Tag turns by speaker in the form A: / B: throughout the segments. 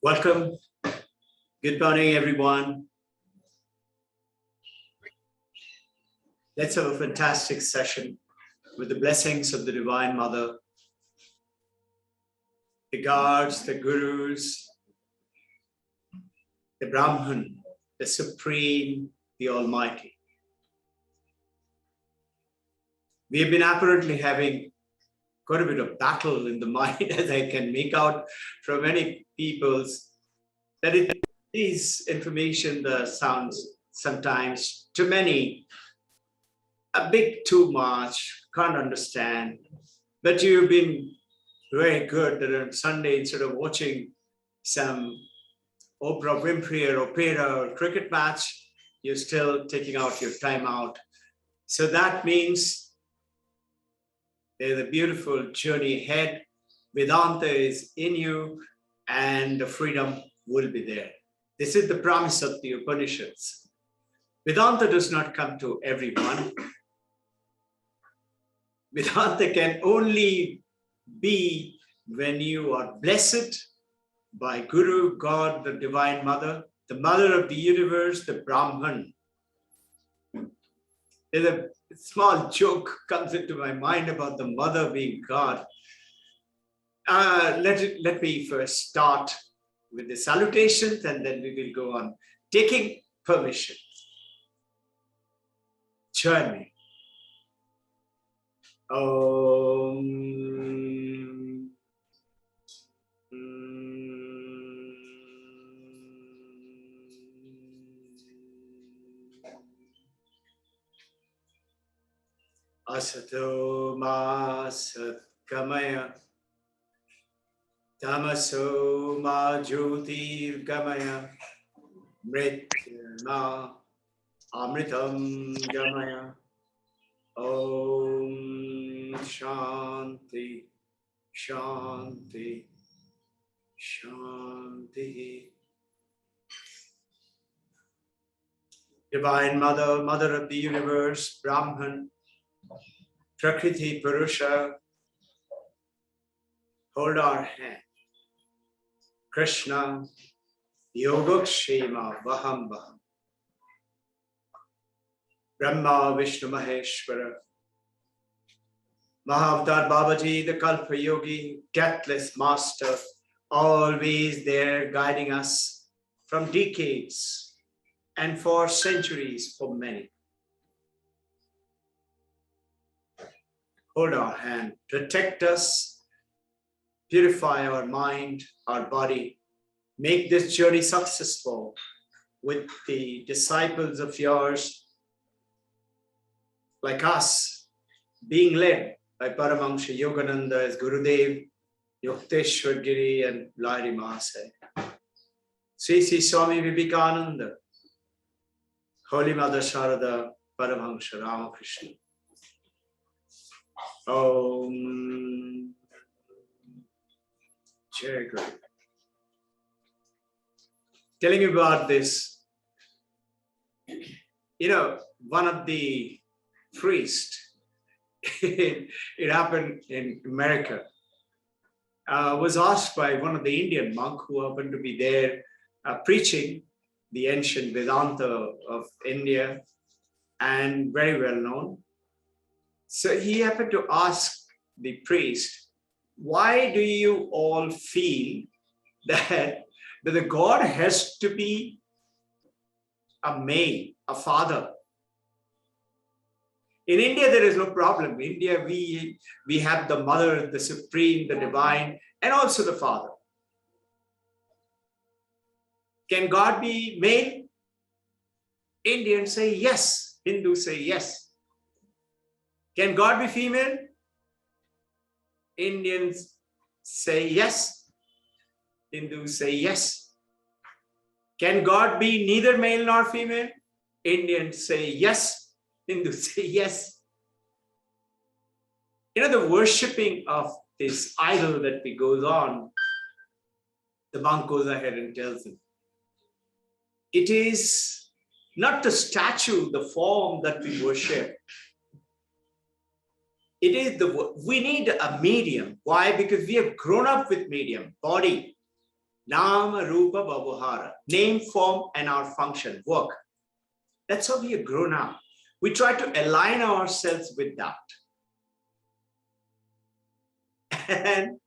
A: Welcome. Good morning, everyone. Let's have a fantastic session with the blessings of the Divine Mother, the gods, the gurus, the Brahman, the Supreme, the Almighty. We have been apparently having quite a bit of battle in the mind, as I can make out from many people's, that it is information that sounds sometimes to many a bit too much, can't understand. But you've been very good that on Sunday, instead of watching some Oprah Winfrey or opera or cricket match, you're still taking out your time out. So that means there's a beautiful journey ahead. Vedanta is in you and the freedom will be there. This is the promise of the Upanishads. Vedanta does not come to everyone. Vedanta can only be when you are blessed by Guru, God, the Divine Mother, the Mother of the universe, the Brahman. There's a small joke comes into my mind about the mother being God. Let me first start with the salutations and then we will go on. Taking permission. Join me. Asato ma satgamaya, tamaso ma jyotirgamaya, mrityurma amritam gamaya. Om Shanti, Shanti, Shanti. Divine Mother, Mother of the universe, Brahman, Prakriti Purusha, hold our hand. Krishna, Yogakshema Vaham Vaham. Brahma, Vishnu, Maheshwara, Mahavatar Babaji, the Kalpa Yogi, deathless master, always there guiding us from decades and for centuries for many. Hold our hand, protect us, purify our mind, our body, make this journey successful with the disciples of yours like us, being led by Paramahamsa Yogananda as Gurudev, Yukteswar Giri and Lahiri Mahasaya. Sri Sri Swami Vivekananda, Holy Mother Sharada, Paramahamsa Ramakrishna. Om Jai Guru. Telling you about this, one of the priests, it happened in America, was asked by one of the Indian monk who happened to be there preaching the ancient Vedanta of India and very well known. So he happened to ask the priest, why do you all feel that the God has to be a male, a father? In India, there is no problem. In India, we have the mother, the supreme, the divine, and also the father. Can God be male? Indians say yes. Hindus say yes. Can God be female? Indians say yes. Hindus say yes. Can God be neither male nor female? Indians say yes. Hindus say yes. The worshipping of this idol that goes on, the monk goes ahead and tells him, it is not the statue, the form that we worship. It is we need a medium. Why? Because we have grown up with medium, body. Nama, Rupa, Babahara. Name, form, and our function, work. That's how we are grown up. We try to align ourselves with that. And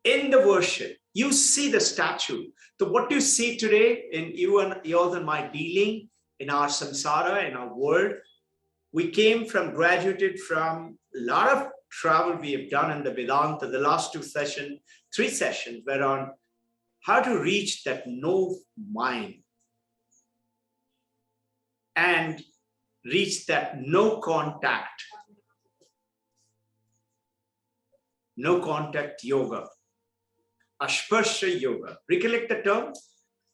A: in the worship, you see the statue. So what you see today in yours and my dealing, in our samsara, in our world, we graduated from a lot of travel we have done in the Vedanta. The last 3 sessions were on how to reach that no mind and reach that no contact yoga, Asparsha yoga. Recollect the term?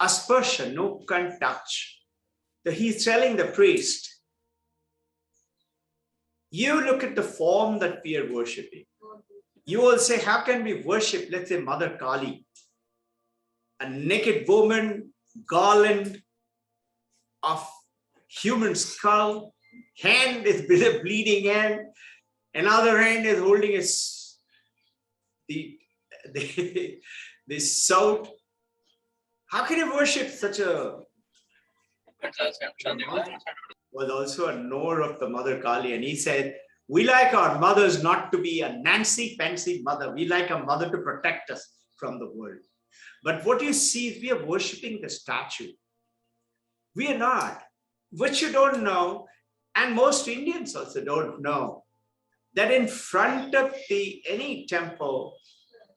A: Asparsha, no can touch. So he's telling the priest, you look at the form that we are worshipping. You will say, how can we worship, let's say, Mother Kali, a naked woman, garland of human skull, hand is with a bleeding hand, another hand is holding the sword. How can you worship such a... Was also a knower of the Mother Kali, and he said, we like our mothers not to be a Nancy fancy mother. We like a mother to protect us from the world. But what you see is we are worshipping the statue. We are not. What you don't know, and most Indians also don't know, that in front of any temple,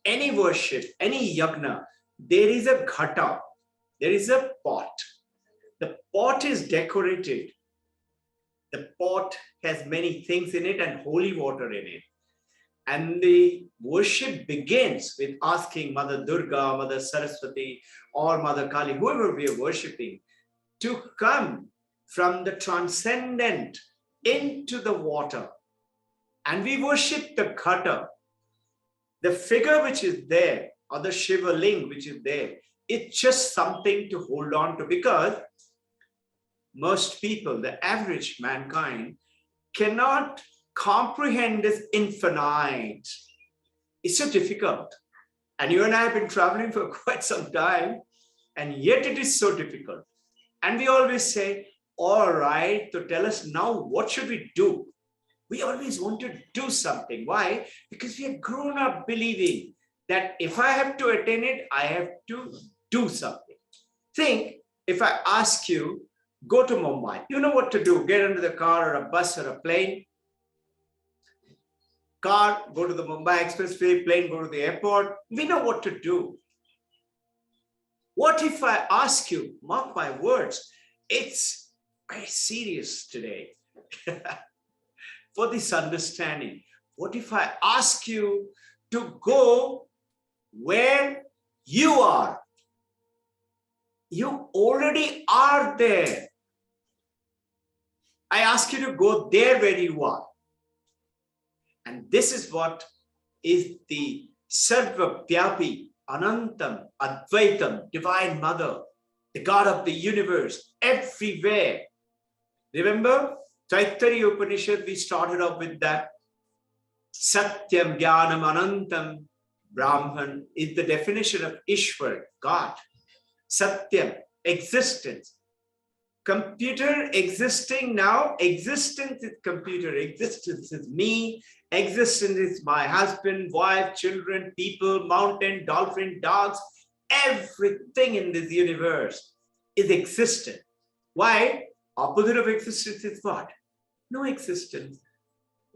A: any worship, any yagna, there is a ghata, there is a pot. The pot is decorated. The pot has many things in it and holy water in it. And the worship begins with asking Mother Durga, Mother Saraswati, or Mother Kali, whoever we are worshipping, to come from the transcendent into the water. And we worship the ghata, the figure which is there, or the Shiva Ling which is there. It's just something to hold on to, because most people, the average mankind, cannot comprehend this infinite. It's so difficult. And you and I have been traveling for quite some time, and yet it is so difficult. And we always say, all right, so tell us now, what should we do? We always want to do something. Why? Because we have grown up believing that if I have to attain it, I have to do something. Think, if I ask you, go to Mumbai, you know what to do. Get into the car or a bus or a plane. Car, go to the Mumbai Expressway, plane, go to the airport. We know what to do. What if I ask you, mark my words, it's very serious today for this understanding. What if I ask you to go where you are? You already are there. I ask you to go there where you are. And this is what is the Sarva Vyapi, Anantam, Advaitam, Divine Mother, the God of the universe, everywhere. Remember, Taittiriya Upanishad, we started off with that. Satyam, Jnanam, Anantam, Brahman is the definition of Ishwar, God. Satyam, existence. Computer existing now, existence is computer, existence is me, existence is my husband, wife, children, people, mountain, dolphin, dogs, everything in this universe is existent. Why? Opposite of existence is what? No existence.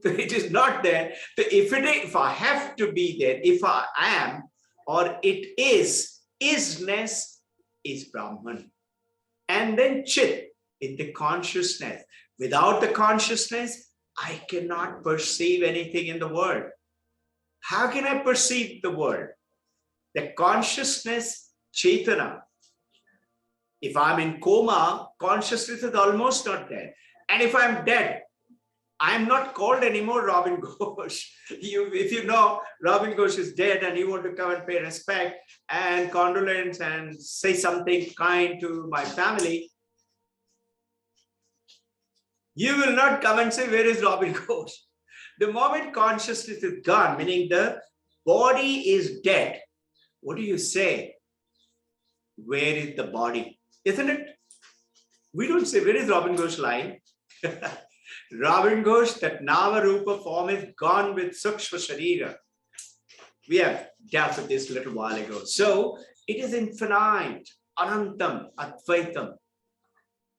A: So it is not there. So if I have to be there, if I am, or it is, isness is Brahman. And then Chit is the consciousness. Without the consciousness, I cannot perceive anything in the world. How can I perceive the world? The consciousness, Chaitana. If I'm in coma, consciousness is almost not there. And if I'm dead, I'm not called anymore Robin Ghosh. If you know Robin Ghosh is dead and you want to come and pay respect and condolence and say something kind to my family, you will not come and say, where is Robin Ghosh? The moment consciousness is gone, meaning the body is dead, what do you say? Where is the body? Isn't it? We don't say, where is Robin Ghosh lying? Robin Ghosh, that Nama Rupa form is gone with Sukshma Sharira. We have dealt with this a little while ago. So it is infinite, Anantam, Advaitam.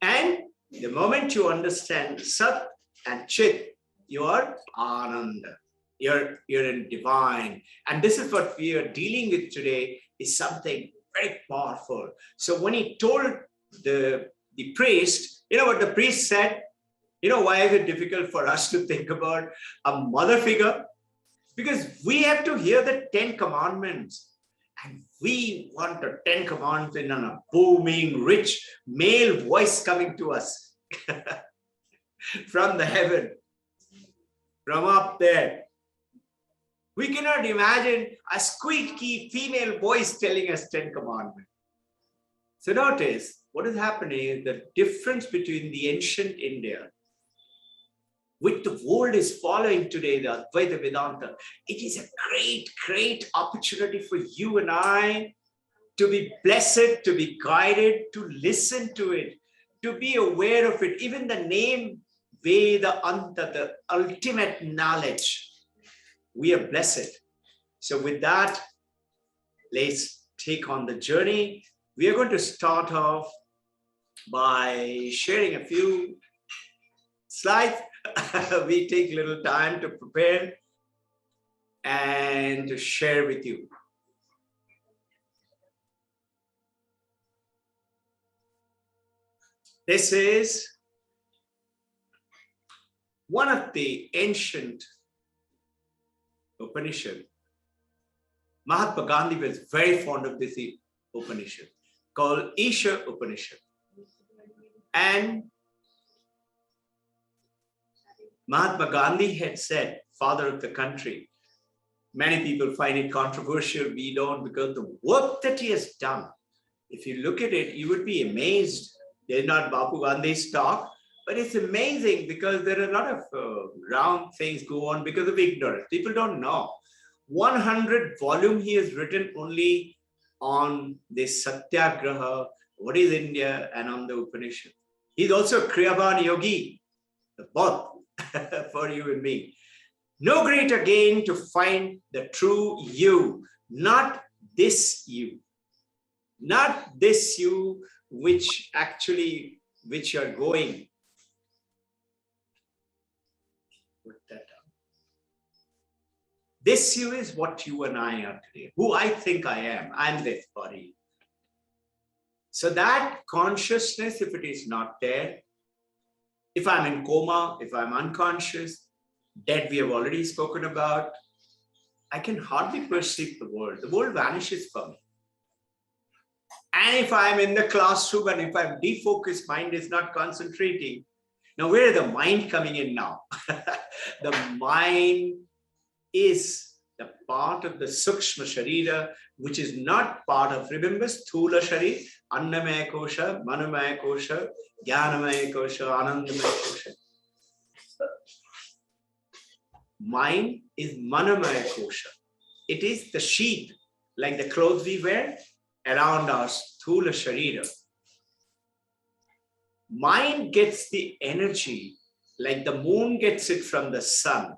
A: And the moment you understand Sat and Chit, you are Ananda. You're in divine. And this is what we are dealing with today, is something very powerful. So when he told the priest, you know what the priest said? You know why is it difficult for us to think about a mother figure? Because we have to hear the 10 commandments. And we want the 10 commandments in a booming, rich male voice coming to us from the heaven, from up there. We cannot imagine a squeaky female voice telling us 10 commandments. So notice what is happening is the difference between the ancient India, which the world is following today, the Advaita Vedanta. It is a great, great opportunity for you and I to be blessed, to be guided, to listen to it, to be aware of it. Even the name Veda Anta, the ultimate knowledge. We are blessed. So with that, let's take on the journey. We are going to start off by sharing a few slides. We take a little time to prepare and to share with you. This is one of the ancient Upanishad. Mahatma Gandhi was very fond of this Upanishad called Isha Upanishad. And Mahatma Gandhi had said, father of the country. Many people find it controversial. We don't, because the work that he has done, if you look at it, you would be amazed. They're not Bapu Gandhi's talk, but it's amazing because there are a lot of wrong things go on because of ignorance. People don't know. 100 volume he has written only on this Satyagraha, what is India, and on the Upanishad. He's also a Kriyaban Yogi, both for you and me. No greater gain to find the true you, not this you. Not this you which you're going. Put that down. This you is what you and I are today, who I think I am. I'm this body. So that consciousness, if it is not there, if I'm in coma, if I'm unconscious, dead we have already spoken about, I can hardly perceive the world. The world vanishes for me. And if I'm in the classroom and if I'm defocused, mind is not concentrating. Now, where is the mind coming in now? The mind is the part of the Sukshma Sharira, which is not part of, remember, Sthula Sharira, Annamaya Kosha, Manomaya Kosha, Jnanamaya Kosha, Anandamaya Kosha. Mind is Manomaya Kosha. It is the sheath, like the clothes we wear, around our Sthula Sharira. Mind gets the energy, like the moon gets it from the sun.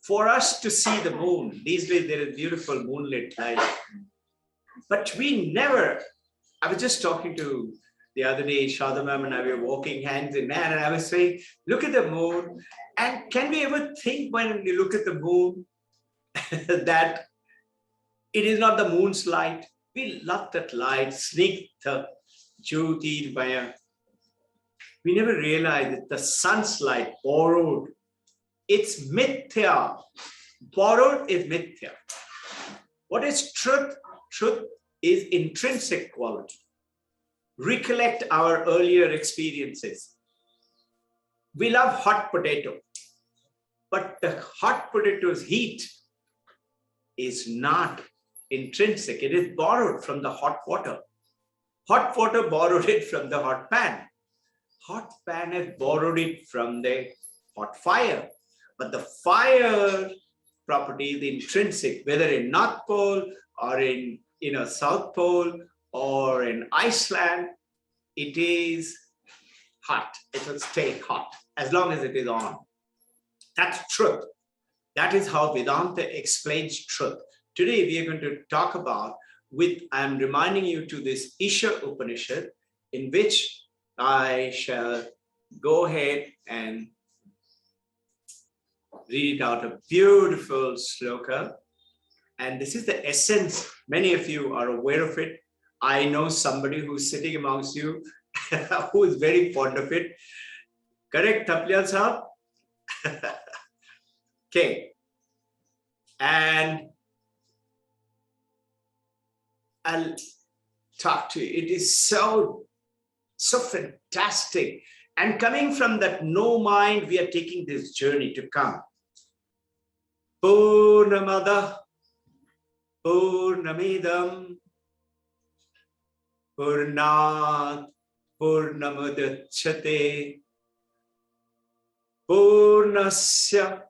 A: For us to see the moon, these days there is beautiful moonlit light. But we never, I was just talking to the other day, Shada ma'am and I were walking hands in hand, and I was saying, look at the moon. And can we ever think when we look at the moon that it is not the moon's light? We love that light, snigdha, jyotirmaya. We never realize that the sun's light, borrowed, it's mithya. Borrowed is mithya. What is truth? Truth is intrinsic quality. Recollect our earlier experiences. We love hot potato, but the hot potato's heat is not intrinsic. It is borrowed from the hot water. Hot water borrowed it from the hot pan. Hot pan has borrowed it from the hot fire. But the fire property is intrinsic, whether in North Pole or in South Pole or in Iceland, it is hot. It will stay hot as long as it is on. That's truth. That is how Vedanta explains truth. Today we are going to talk about I'm reminding you to this Isha Upanishad, in which I shall go ahead and read out a beautiful sloka. And this is the essence. Many of you are aware of it. I know somebody who's sitting amongst you who is very fond of it. Correct, Tapliyal Sahab? Okay. And I'll talk to you. It is so fantastic. And coming from that no mind, we are taking this journey to come. Purnamada, Purnamidam, Purnat, Purnamudachyate, Purnasya,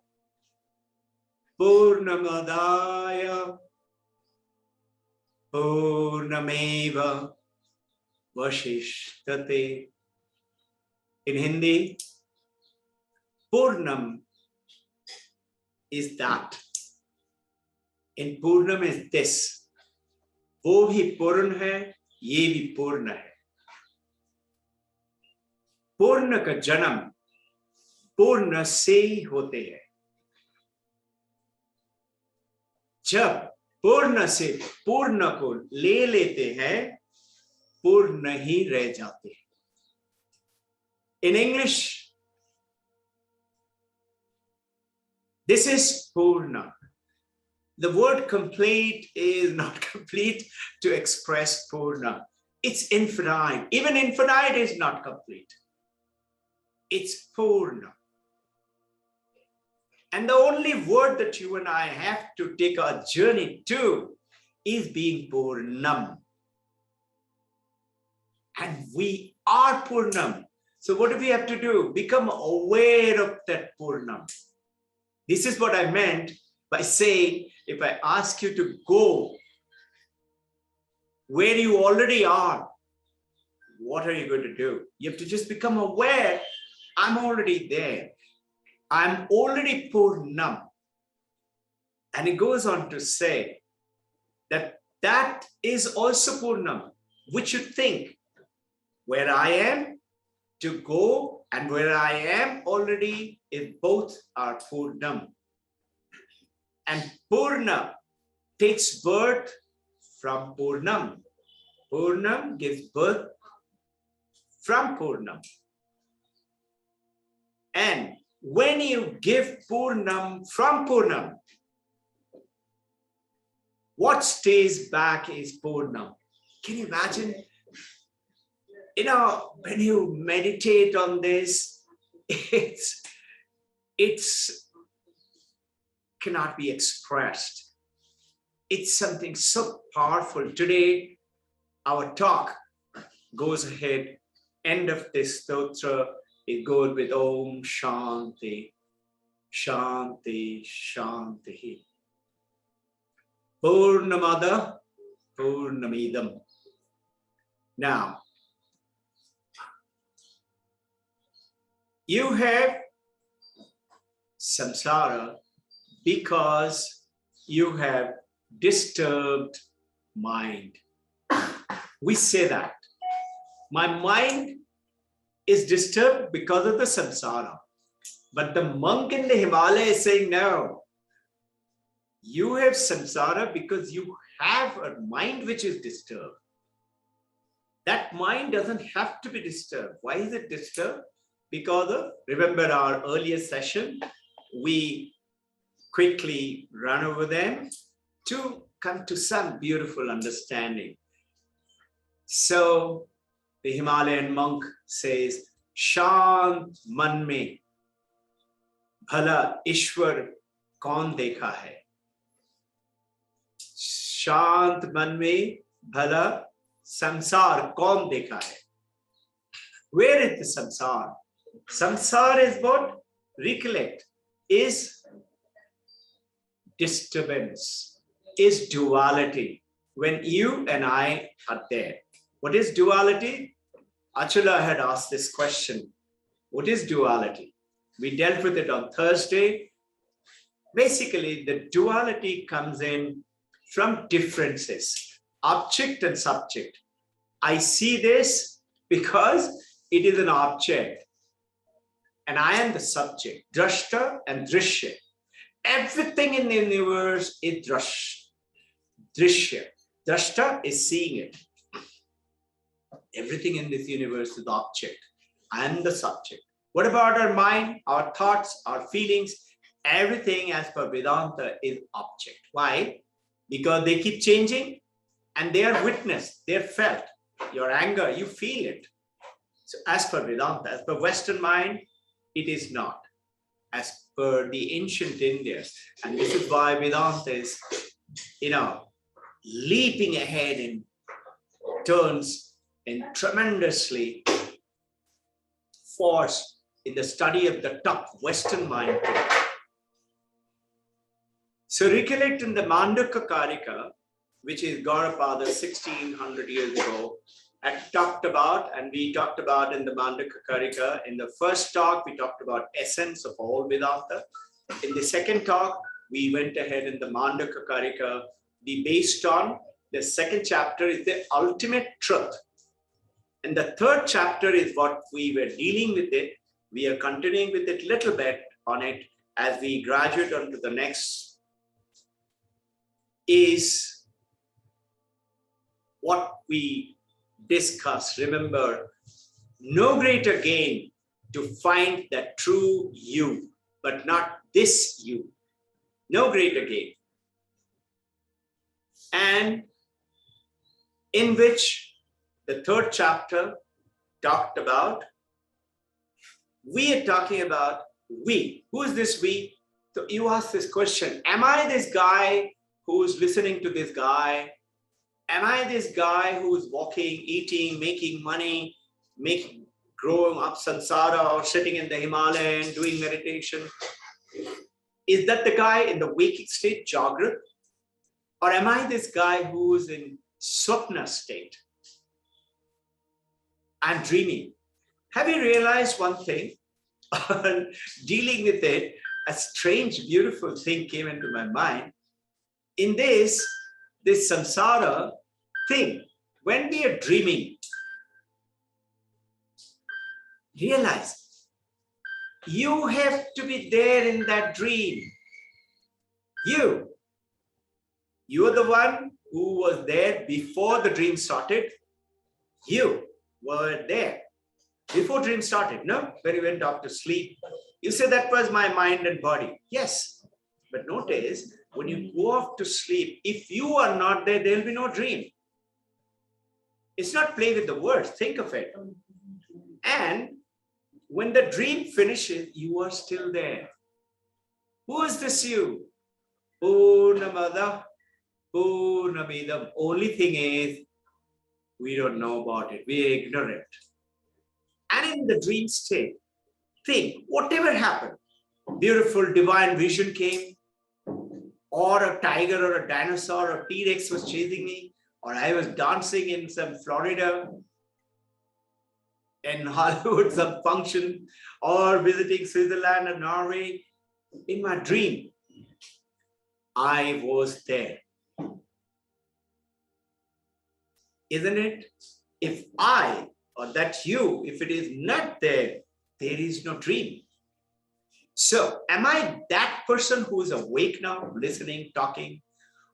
A: Purnamadaya, Purnameva Vasishtate. In Hindi, Purnam is that. In Purnam is this. वो भी पूर्ण है, ये भी पूर्ण है. पूर्ण का जन्म पूर्ण से ही होते हैं. जब पूर्ण से पूर्ण को ले लेते हैं, पूर्ण ही रह जाते हैं. In English, this is Purna. The word complete is not complete to express Purna. It's infinite. Even infinite is not complete. It's Purna. And the only word that you and I have to take our journey to is being Purnam. And we are Purnam. So what do we have to do? Become aware of that Purnam. This is what I meant by saying, if I ask you to go where you already are, what are you going to do? You have to just become aware, I'm already there. I'm already Purnam. And it goes on to say that that is also Purnam, which you think where I am to go and where I am already, if both are Purnam. And Purna takes birth from Purnam. Purnam gives birth from Purnam. And when you give Purnam from Purnam, what stays back is Purnam. Can you imagine? When you meditate on this, it's cannot be expressed. It's something so powerful. Today, our talk goes ahead, end of this stotra, it goes with Om Shanti, Shanti, Shanti. Purnamada, Purnamidam. Now, you have samsara because you have disturbed mind. We say that. My mind is disturbed because of the samsara. But the monk in the Himalaya is saying, no, you have samsara because you have a mind which is disturbed. That mind doesn't have to be disturbed. Why is it disturbed? Because of, remember our earlier session, we quickly run over them to come to some beautiful understanding. So the Himalayan monk says, Shant man mein bhala Ishwar kaun dekha hai? Shant man mein bhala samsar kaun dekha hai? Where is the samsar? Samsar is what? Recollect, is disturbance, is duality. when you and I are there. What is duality? Achula had asked this question. What is duality? We dealt with it on Thursday. Basically, the duality comes in from differences, object and subject. I see this because it is an object, and I am the subject, drashta and drishya. Everything in the universe is drishya. Drashta is seeing it. Everything in this universe is object. I am the subject. What about our mind, our thoughts, our feelings? Everything as per Vedanta is object. Why? Because they keep changing and they are witnessed, they are felt. Your anger, you feel it. So as per Vedanta, as per Western mind, it is not. As per the ancient India. And this is why Vedanta is, leaping ahead in turns in tremendously force in the study of the top Western mind. So recollect in the Mandukya Karika, which is Gaurapada 1600 years ago, had talked about, and we talked about in the Mandukya Karika. In the first talk, we talked about essence of all Vedanta. In the second talk, we went ahead in the Mandukya Karika, based on the second chapter is the ultimate truth. And the third chapter is what we were dealing with it. We are continuing with it a little bit on it as we graduate on to the next, is what we discussed. Remember, no greater gain to find that true you, but not this you. No greater gain. And in which the third chapter talked about, we are talking about we. Who is this we? So you ask this question, am I this guy who's listening to this guy? Am I this guy who's walking, eating, making money, growing up samsara, or sitting in the Himalaya and doing meditation? Is that the guy in the waking state, Jagrat? Or am I this guy who's in Swapna state? I'm dreaming. Have you realized one thing? Dealing with it, a strange, beautiful thing came into my mind. In this samsara thing, when we are dreaming, realize you have to be there in that dream. You are the one who was there before the dream started. You were there before dream started. No, when you went off to sleep, you say that was my mind and body. Yes, but notice when you go off to sleep, if you are not there, there will be no dream. It's not play with the words. Think of it. And when the dream finishes, you are still there. Who is this you? Purnamada, Purnamidam. Only thing is, we don't know about it. We are ignorant. And in the dream state, think, whatever happened, beautiful divine vision came, or a tiger or a dinosaur or T-Rex was chasing me, or I was dancing in some Florida, in Hollywood, some function, or visiting Switzerland or Norway. In my dream, I was there. Isn't it? If I or that you, if it is not there, there is no dream. So am I that person who is awake now, listening, talking?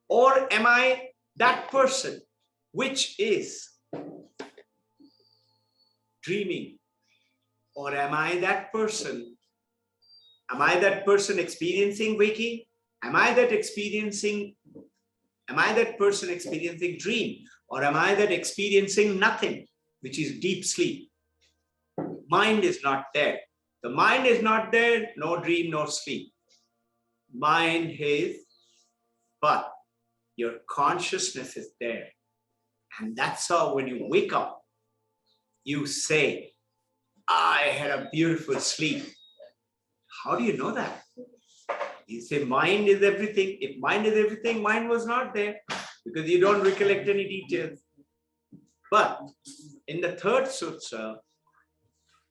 A: Or am I that person which is dreaming? Or am I that person? Am I that person experiencing waking? Am I that person experiencing dream? Or am I that experiencing nothing, which is deep sleep? Mind is not there. The mind is not there, no dream, no sleep. Mind is, but your consciousness is there. And that's how when you wake up, you say, I had a beautiful sleep. How do you know that? You say mind is everything. If mind is everything, mind was not there. because you don't recollect any details. But in the third sutra,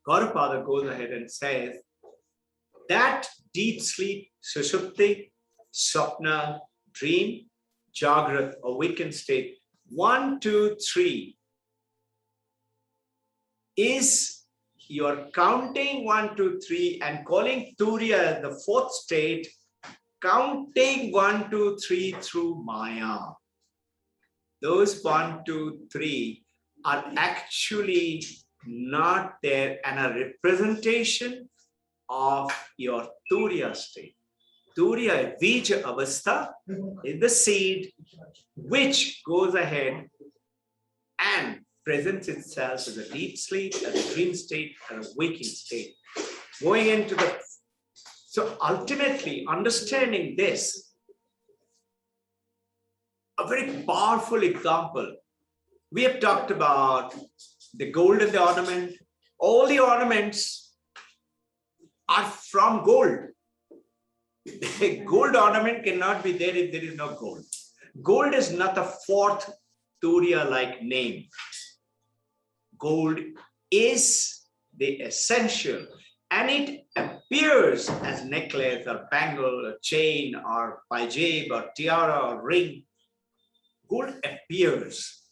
A: Gaudapada goes ahead and says that deep sleep, sushupti, swapna, dream, jagrat, awakened state, 1, 2, 3 is you're counting 1, 2, 3 and calling Turiya the fourth state, counting 1, 2, 3 through Maya. Those 1, 2, 3 are actually not there and a representation of your Turiya state. Turiya, Vija Avastha, is the seed which goes ahead and presents itself as a deep sleep, as a dream state, and a waking state. Going into the, so ultimately understanding this, a very powerful example. We have talked about the gold and the ornament. All the ornaments are from gold. The gold ornament cannot be there if there is no gold. Gold is not a fourth Turiya-like name. Gold is the essential, and it appears as necklace or bangle or chain or pajab or tiara or ring. Gold appears.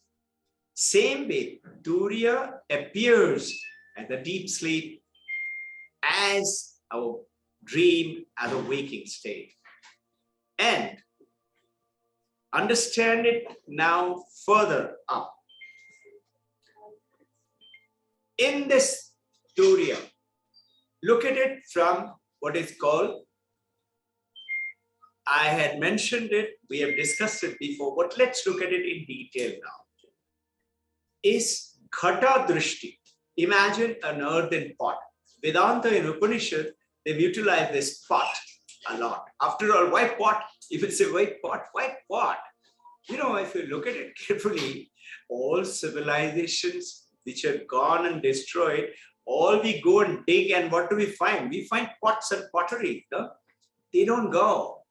A: Same way, Turiya appears as a deep sleep, as our dream, as a waking state. And understand it now further up. In this Turiya, look at it from what is called, I had mentioned it, we have discussed it before, but let's look at it in detail now. Is Ghata Drishti. Imagine an earthen pot. Vedanta in Upanishad, they've utilized this pot a lot. After all, why pot? If it's a white pot, why pot? You know, if you look at it carefully, all civilizations which have gone and destroyed, all we go and dig, and what do we find? We find pots and pottery. No? They don't go.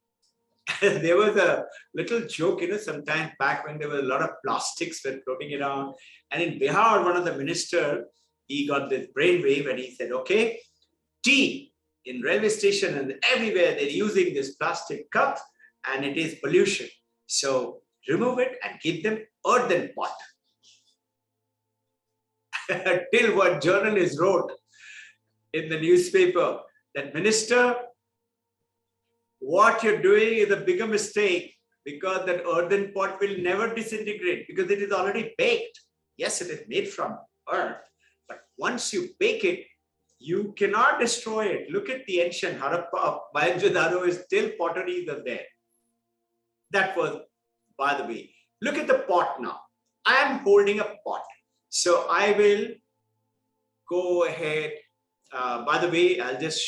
A: There was a little joke, some time back when there were a lot of plastics were floating around. And in Bihar, one of the minister, he got this brainwave and he said, okay, tea in railway station and everywhere, they're using this plastic cup and it is pollution. So remove it and give them earthen pot. Till one journalist wrote in the newspaper that, minister, what you're doing is a bigger mistake, because that earthen pot will never disintegrate because it is already baked. Yes, it is made from earth, but once you bake it, you cannot destroy it. Look at the ancient Harappa, Mohenjo-daro is still pottery are there. That was, by the way. Look at the pot now. I am holding a pot. So I will go ahead. By the way, I'll just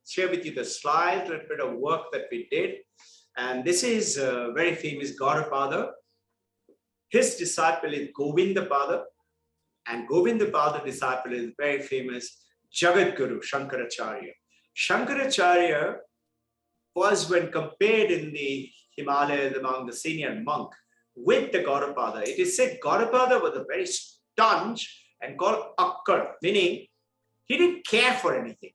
A: share with you the slides, a little bit of work that we did. And this is a very famous Gaudapada. His disciple is Govindapada. And Govindapada disciple is very famous Jagat Guru, Shankaracharya. Shankaracharya was, when compared in the Himalayas among the senior monk with the Gaudapada, it is said Gaudapada was a very staunch and called Akkad, meaning he didn't care for anything.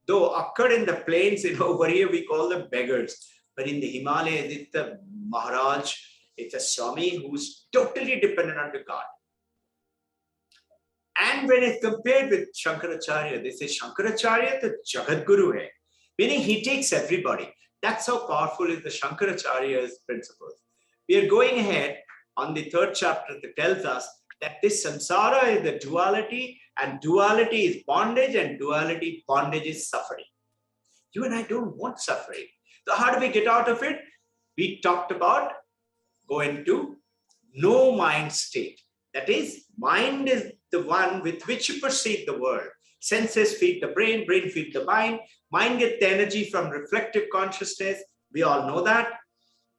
A: Though Akkad in the plains, over here we call them beggars. But in the Himalayas, it's the Maharaj, it's a Swami who's totally dependent on the God. And when it's compared with Shankaracharya, they say Shankaracharya the Jagat Guru hai, meaning he takes everybody. That's how powerful is the Shankaracharya's principles. We are going ahead on the third chapter that tells us that this samsara is the duality, and duality is bondage, and duality, bondage is suffering. You and I don't want suffering. So how do we get out of it? We talked about going to no mind state. That is, mind is the one with which you perceive the world. Senses feed the brain, brain feeds the mind gets the energy from reflective consciousness. We all know that.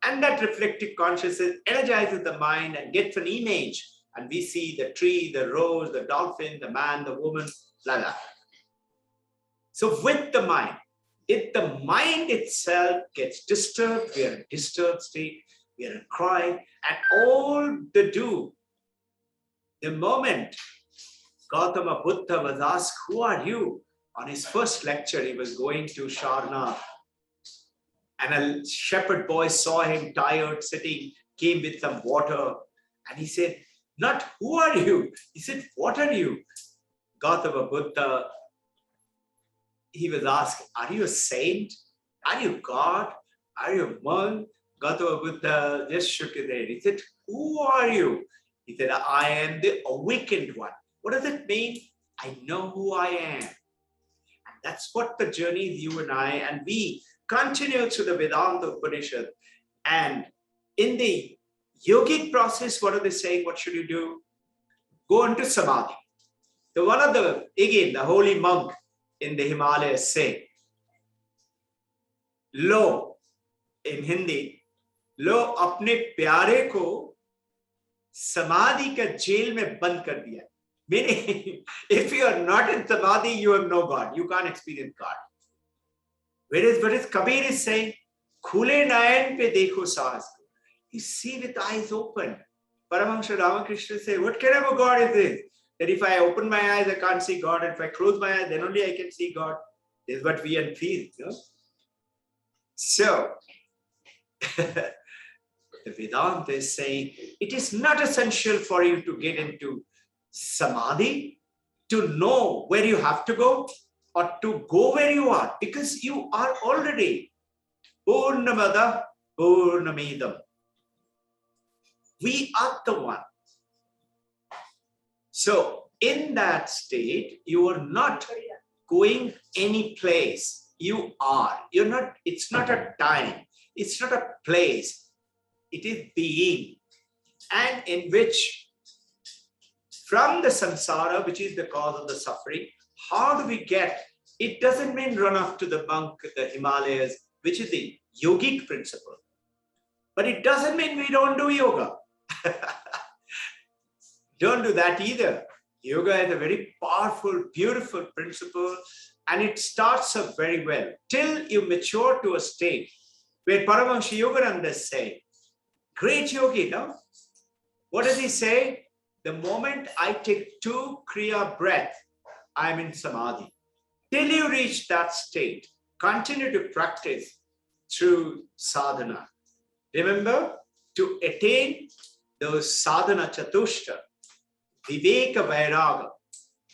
A: And that reflective consciousness energizes the mind and gets an image. And we see the tree, the rose, the dolphin, the man, the woman, blah, blah. So with the mind, if the mind itself gets disturbed, we are in a disturbed state. we are crying, and all the moment Gautama Buddha was asked, who are you? On his first lecture, he was going to Sharnath, and a shepherd boy saw him tired, sitting, came with some water, and he said, not who are you? He said, what are you? Gautama Buddha, he was asked, are you a saint? Are you God? Are you a monk? Gautama Buddha just shook his head. He said, who are you? He said, I am the awakened one. What does it mean? I know who I am. And that's what the journey is, you and I, and we continue through the Vedanta Upanishad. And in the yogic process, what are they saying? What should you do? Go into Samadhi. So one of the, again, the holy monk in the Himalayas say, low, in Hindi, लो अपने प्यारे को समाधि का jail में बंद कर दिया. Meaning, if you are not in Samadhi, you have no God. You can't experience God. Whereas Kabir is saying, khule nayan pe dekho saas. You see with eyes open. Paramahansa Ramakrishna says, what kind of a God is this? That if I open my eyes, I can't see God. If I close my eyes, then only I can see God. This is what we feel. You know? So, the Vedanta is saying, it is not essential for you to get into Samadhi to know where you have to go or to go where you are, because you are already Purnamada Purnamidam. We are the one. So in that state, you are not going any place. You are. You're not, it's not a time. It's not a place. It is being. And in which, from the samsara, which is the cause of the suffering, how do we get? It doesn't mean run off to the monk, the Himalayas, which is the yogic principle. But it doesn't mean we don't do yoga. Don't do that either. Yoga is a very powerful, beautiful principle, and it starts up very well till you mature to a state where Paramahansa Yogananda say, great yogi, no? What does he say? The moment I take 2 Kriya breath, I'm in Samadhi. Till you reach that state, continue to practice through sadhana. Remember, to attain those sadhana chatushta, viveka vairaga,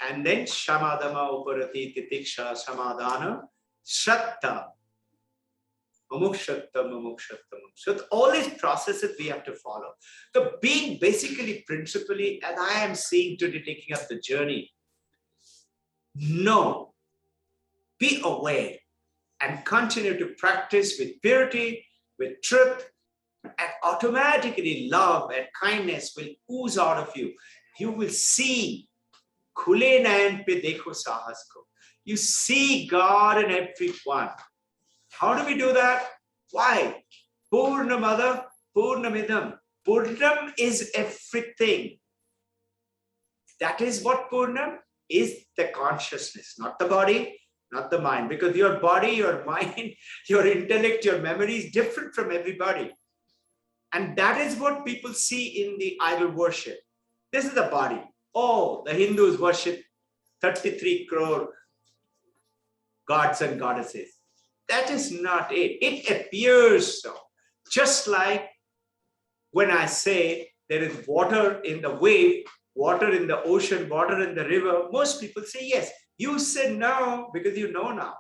A: and then shamadama uparati titiksha samadhana, shraddha, mumukshattam. So all these processes we have to follow. The being basically, principally, as I am seeing today, taking up the journey, know, be aware, and continue to practice with purity, with truth, and automatically love and kindness will ooze out of you. You will see, khule nayan pe dekho sahas ko. You see God in everyone. How do we do that? Why? Purnamada Purnamidam. Purnam is everything. That is what Purnam is, the consciousness, not the body, not the mind. Because your body, your mind, your intellect, your memory is different from everybody. And that is what people see in the idol worship. This is the body. Oh, the Hindus worship 33 crore gods and goddesses. That is not it. It appears so. Just like when I say there is water in the wave, water in the ocean, water in the river, most people say yes. You say no because you know now.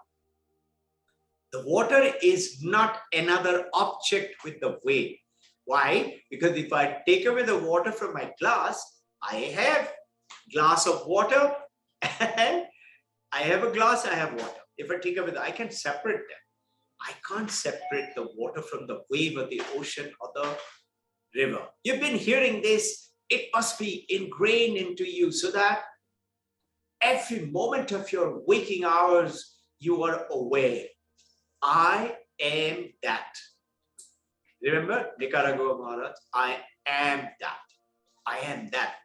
A: The water is not another object with the wave. Why? Because if I take away the water from my glass, I have glass of water and I have a glass, I have water. If I take away I can separate them. I can't separate the water from the wave of the ocean or the river. You've been hearing this. It must be ingrained into you so that every moment of your waking hours, you are aware. I am that. Remember, Nicaragua Maharaj, I am that. I am that.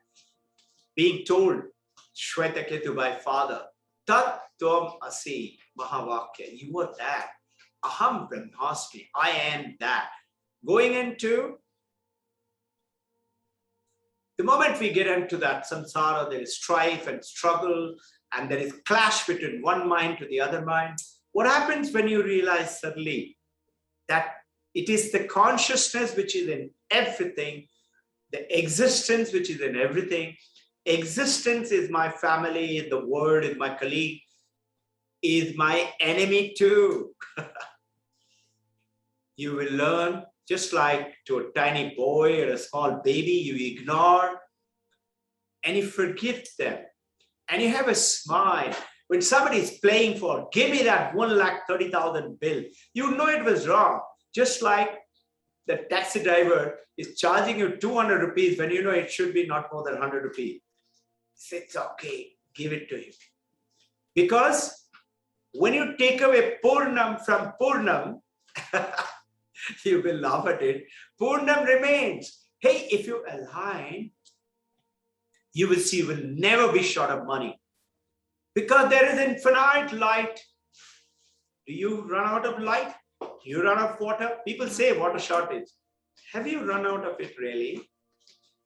A: Being told, Shwetaketu by father, Tat Tvam Asi Mahavakya, you are that. Aham Brahmasmi, I am that. Going into The moment we get into that samsara, there is strife and struggle, and there is clash between one mind to the other mind. What happens when you realize suddenly that it is the consciousness which is in everything, the existence which is in everything. Existence is my family, the world is my colleague, is my enemy too. You will learn, just like to a tiny boy or a small baby, you ignore and you forgive them. And you have a smile. When somebody is playing for, give me that 1,30,000 bill, you know it was wrong. Just like the taxi driver is charging you 200 rupees when you know it should be not more than 100 rupees. It's okay, give it to him. Because when you take away Purnam from Purnam, you will laugh at it, Purnam remains. Hey, if you align, you will see you will never be short of money. Because there is infinite light. Do you run out of light? Do you run out of water? People say water shortage. Have you run out of it really?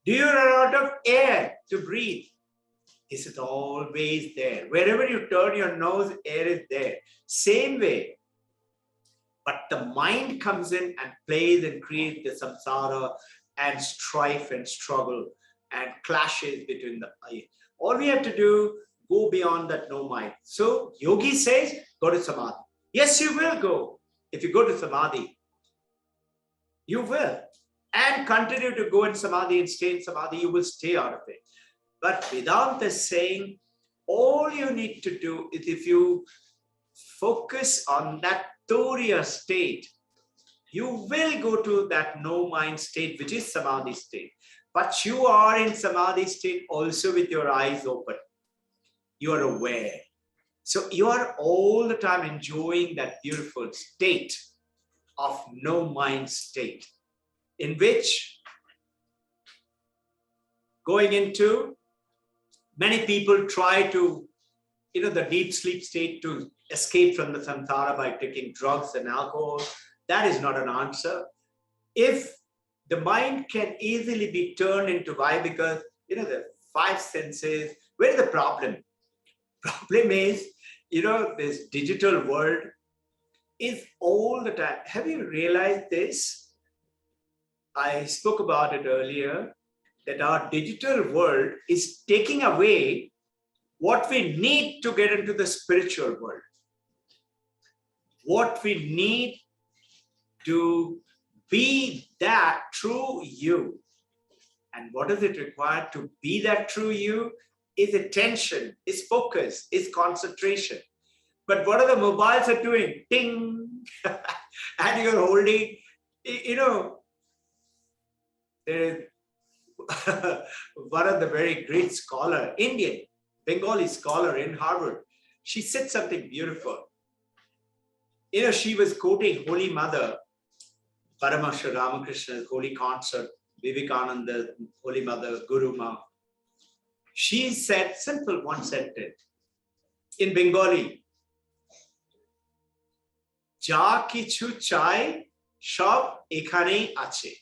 A: Do you run out of air to breathe? Is it always there? Wherever you turn your nose, air is there. Same way. But the mind comes in and plays and creates the samsara and strife and struggle and clashes between the eye. All we have to do, go beyond that no mind. So yogi says, go to samadhi. Yes, you will go. If you go to samadhi, you will. And continue to go in samadhi and stay in samadhi, you will stay out of it. But Vedanta is saying, all you need to do is if you focus on that Turiya state, you will go to that no mind state, which is samadhi state. But you are in samadhi state also with your eyes open. You are aware. So you are all the time enjoying that beautiful state of no mind state, in which going into, many people try to, the deep sleep state to escape from the samsara by taking drugs and alcohol. That is not an answer. If the mind can easily be turned into why, because the five senses, where is the problem? Problem is, this digital world is all the time. Have you realized this? I spoke about it earlier, that our digital world is taking away what we need to get into the spiritual world. What we need to be that true you. And what does it require to be that true you? Is attention, is focus, is concentration. But what are the mobiles are doing? Ting! And you're holding, there is one of the very great scholar, Indian, Bengali scholar in Harvard. She said something beautiful. She was quoting Holy Mother, Paramahansa Ramakrishna's holy consort, Vivekananda, Holy Mother, Guru Ma. She said simple one sentence in Bengali, Ja kichu chai, shop ekhanei ache.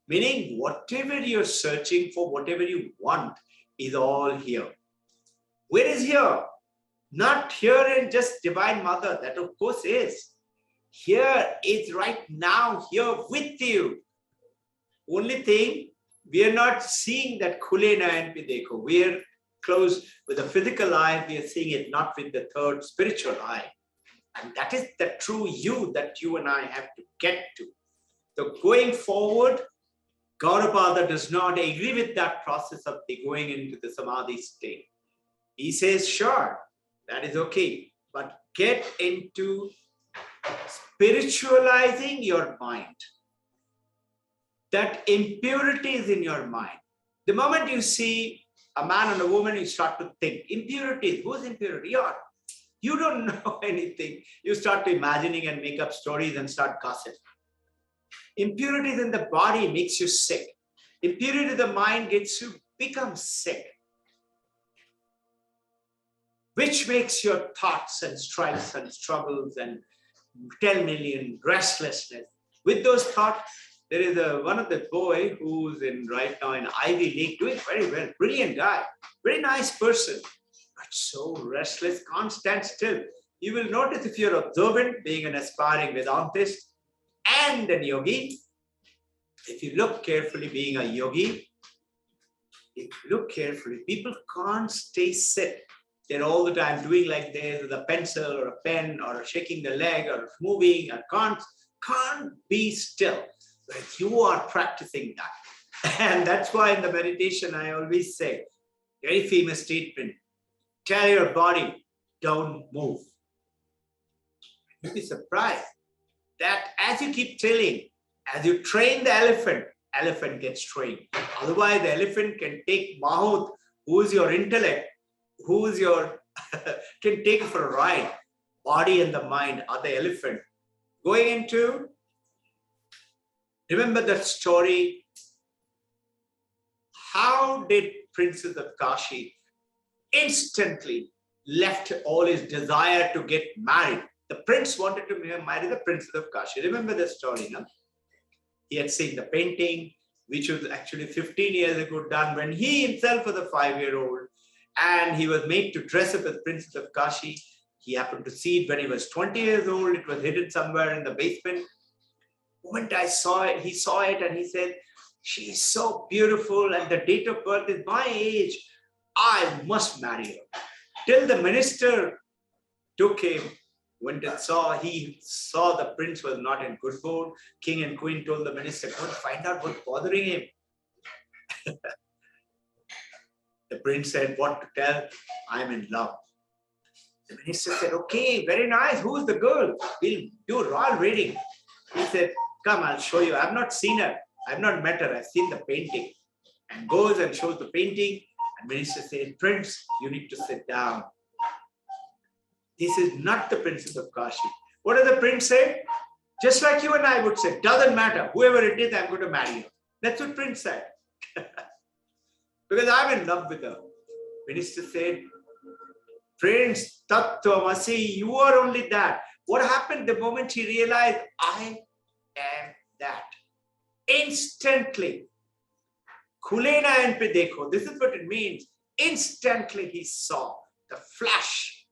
A: Meaning, whatever you're searching for, whatever you want, is all here. Where is here? Not here in just Divine Mother, that of course is. Here is right now, here with you. Only thing, we are not seeing that khule nayan pe dekho. We are close with the physical eye, we are seeing it not with the third spiritual eye. And that is the true you that you and I have to get to. So going forward, Gaudapada does not agree with that process of going into the samadhi state. He says, sure, that is okay, but get into spiritualizing your mind. That impurity is in your mind. The moment you see a man and a woman, you start to think, impurities, who's impurity? You don't know anything. You start to imagining and make up stories and start gossiping. Impurities in the body makes you sick. Impurity in the mind gets you become sick, which makes your thoughts and strifes and struggles and 10 million restlessness. With those thoughts, there is one of the boy who's in right now in Ivy League doing very well, brilliant guy, very nice person, but so restless, can't stand still. You will notice if you're observant, being an aspiring Vedantist and an yogi, if you look carefully, being a yogi, if you look carefully, people can't stay sit. They're all the time doing like this with a pencil or a pen or shaking the leg or moving and can't be still. But you are practicing that. And that's why in the meditation, I always say, very famous statement, tell your body, don't move. You'll be surprised that as you keep telling, as you train the elephant gets trained. Otherwise, the elephant can take Mahout, who is your intellect, who is your, can take it for a ride. Body and the mind are the elephant. Going into, remember that story? How did Princess of Kashi instantly left all his desire to get married? The prince wanted to marry the Princess of Kashi. Remember the story, no? He had seen the painting, which was actually 15 years ago done when he himself was a 5-year-old, and he was made to dress up as Princess of Kashi. He happened to see it when he was 20 years old. It was hidden somewhere in the basement. The moment I saw it, he saw it and he said, she is so beautiful and the date of birth is my age. I must marry her. Till the minister took him, went and saw, he saw the prince was not in good mood. King and queen told the minister, go and find out what's bothering him. The prince said, what to tell? I'm in love. The minister said, okay, very nice. Who's the girl? We'll do royal reading. He said, come, I'll show you. I've not seen her. I've not met her. I've seen the painting. And goes and shows the painting. And minister said, Prince, you need to sit down. This is not the Princess of Kashi. What does the prince say? Just like you and I would say, doesn't matter. Whoever it is, I'm going to marry her. That's what prince said. Because I'm in love with her. Minister said, Prince, Tattvamasi, you are only that. What happened the moment he realized, I am that? Instantly. Khule nayan pe dekho. This is what it means. Instantly he saw the flash.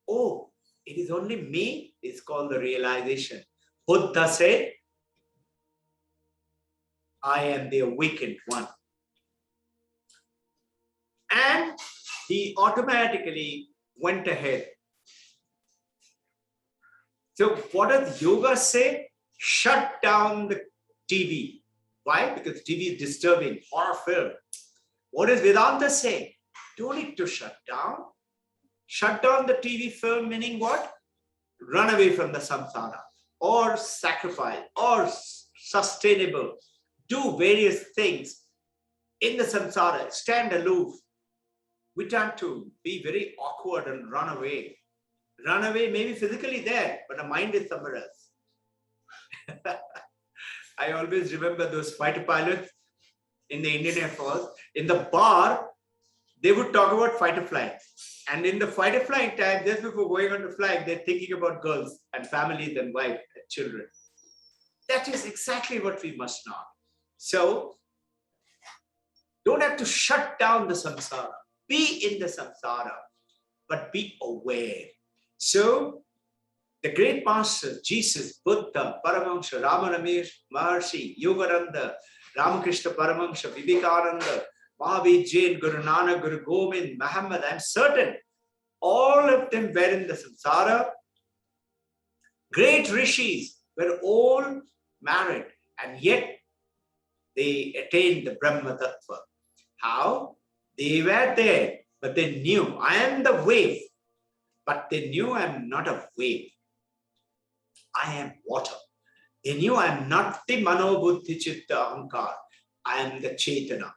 A: Oh, it is only me. It's called the realization. Buddha said, I am the awakened one. And he automatically went ahead. So what does yoga say? Shut down the TV. Why? Because TV is disturbing, horror film. What does Vedanta say? Don't need to shut down. Shut down the TV film, meaning what? Run away from the samsara, or sacrifice, or sustainable. Do various things in the samsara, stand aloof. We tend to be very awkward and run away. Run away, maybe physically there, but the mind is somewhere else. I always remember those fighter pilots in the Indian Air Force. In the bar, they would talk about fighter flying. And in the fighter flying time, just before going on to flying, they're thinking about girls and families and wife and children. That is exactly what we must not. So, don't have to shut down the samsara. Be in the samsara, but be aware. So, the great masters, Jesus, Buddha, Paramahamsa, Ramana Maharshi, Yogananda, Ramakrishna Paramahamsa, Vivekananda, Mahavir Jain, Guru Nanak, Guru Gobind, Muhammad, I'm certain all of them were in the samsara. Great rishis were all married, and yet they attained the Brahma Tattva. How? They were there, but they knew I am the wave, but they knew I am not a wave. I am water. They knew I am not the Mano Buddhi Chitta Ahankar. I am the Chaitana,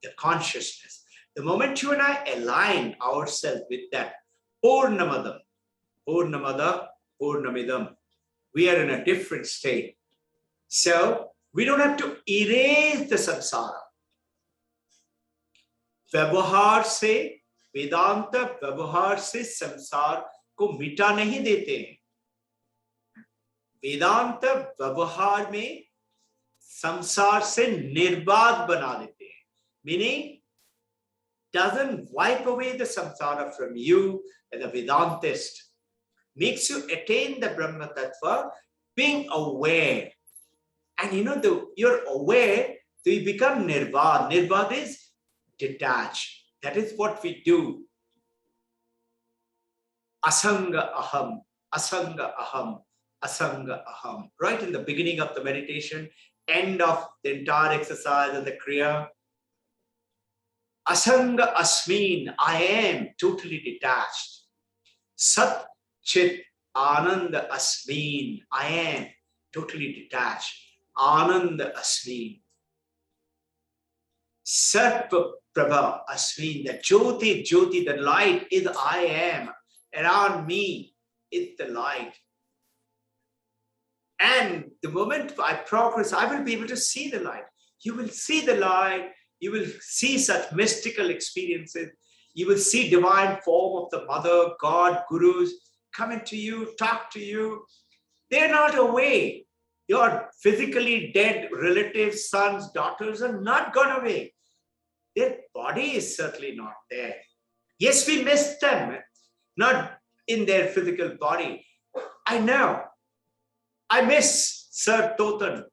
A: the consciousness. The moment you and I align ourselves with that Purnamadam, Purnamada, Purnamidam, we are in a different state. So we don't have to erase the samsara. व्यवहार से वेदांत व्यवहार से संसार को मिटा नहीं देते हैं. वेदांत व्यवहार में संसार से निर्बाध बना देते हैं. Meaning, doesn't wipe away the samsara from you as a Vedantist. Makes you attain the Brahma Tattva, being aware. And you're aware, so you become Nirbad. Nirbad is detached. That is what we do. Asanga aham, asanga aham, asanga aham. Right in the beginning of the meditation, end of the entire exercise and the Kriya. Asanga asmin, I am totally detached. Sat chit ananda asmin, I am totally detached. Ananda asmin. Sarva prabha asmin, the jyoti, the light is I am. Around me is the light. And the moment I progress, I will be able to see the light. You will see the light. You will see such mystical experiences. You will see divine form of the Mother, God, Gurus coming to you, talk to you. They're not away. Your physically dead relatives, sons, daughters are not gone away. Their body is certainly not there. Yes, we miss them, not in their physical body. I know. I miss Sir Totan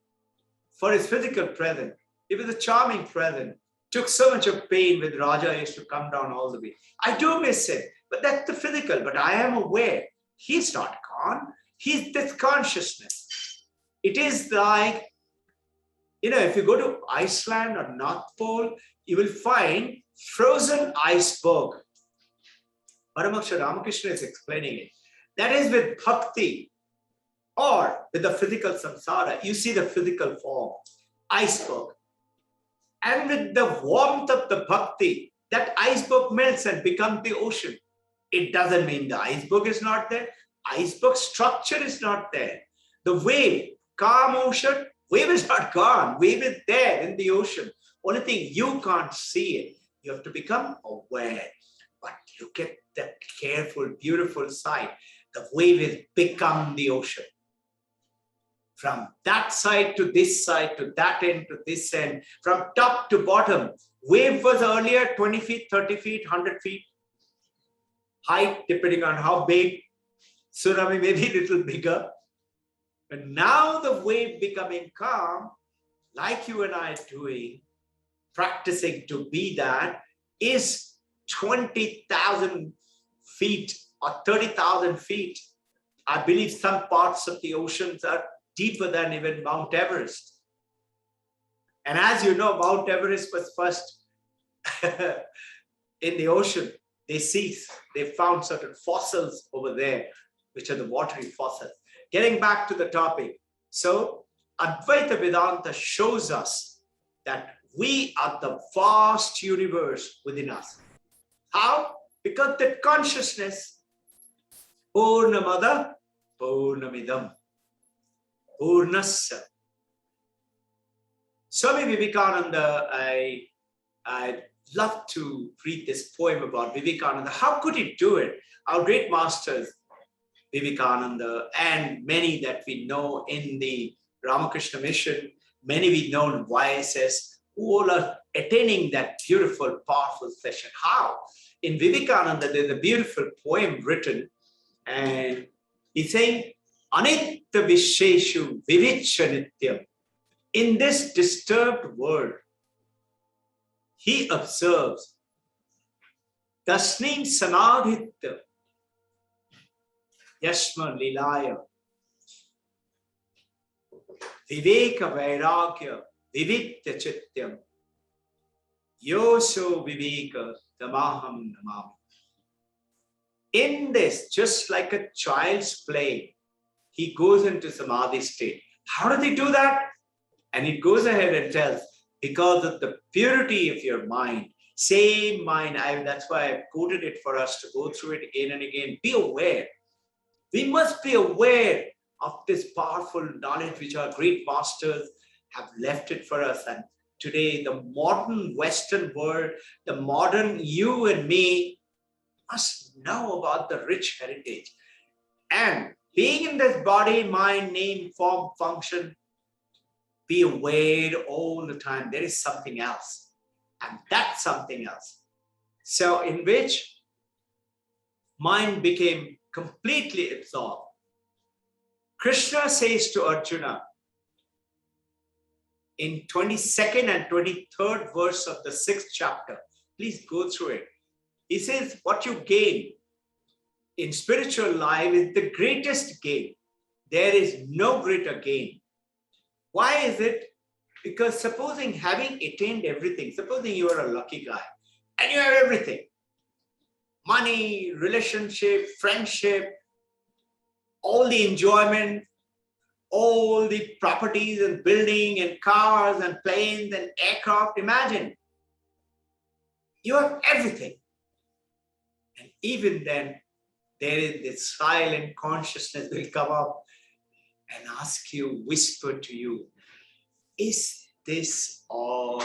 A: for his physical presence. He was a charming present. Took so much of pain with Raja used to come down all the way. I do miss him, but that's the physical. But I am aware he's not gone. He's this consciousness. It is like, if you go to Iceland or North Pole, you will find frozen iceberg. Paramahansa Ramakrishna is explaining it. That is with bhakti or with the physical samsara. You see the physical form, iceberg. And with the warmth of the bhakti, that iceberg melts and becomes the ocean. It doesn't mean the iceberg is not there. Iceberg structure is not there. The wave, calm ocean, wave is not gone. Wave is there in the ocean. Only thing, you can't see it. You have to become aware. But look at that careful, beautiful sight. The wave has become the ocean. From that side to this side, to that end to this end, from top to bottom. Wave was earlier 20 feet, 30 feet, 100 feet height, depending on how big. Tsunami may be a little bigger. But now the wave becoming calm, like you and I are doing, practicing to be that, is 20,000 feet or 30,000 feet. I believe some parts of the oceans are deeper than even Mount Everest. And as you know, Mount Everest was first in the ocean. They found certain fossils over there, which are the watery fossils. Getting back to the topic. So Advaita Vedanta shows us that we are the vast universe within us. How? Because that consciousness, Purnamada, Purnamidam, Purnasya. Swami Vivekananda, I love to read this poem about Vivekananda. How could he do it? Our great masters, Vivekananda, and many that we know in the Ramakrishna Mission, many we know in YSS, who all are attaining that beautiful, powerful session. How? In Vivekananda, there's a beautiful poem written, and he's saying, Anitta Visheshu Vivicha Nityam. In this disturbed world, he observes, Tasnim Sanadhitta Yashma Lilaya Viveka Vairagya Vivitya Chityam Yosho Viveka Tamaham Namami. In this, just like a child's play, he goes into Samadhi state. How does he do that? And it goes ahead and tells, because of the purity of your mind, same mind, that's why I quoted it for us to go through it again and again. Be aware. We must be aware of this powerful knowledge which our great masters have left it for us. And today, the modern Western world, the modern you and me must know about the rich heritage. And Being in this body, mind, name, form, function, be aware all the time. There is something else. And that's something else. So in which mind became completely absorbed. Krishna says to Arjuna in 22nd and 23rd verse of the 6th chapter, please go through it. He says, what you gain in spiritual life is the greatest gain. There is no greater gain. Why is it? Because supposing having attained everything, supposing you are a lucky guy and you have everything, money, relationship, friendship, all the enjoyment, all the properties and building and cars and planes and aircraft, imagine, you have everything. And even then, there is this silent consciousness will come up and ask you, whisper to you, is this all?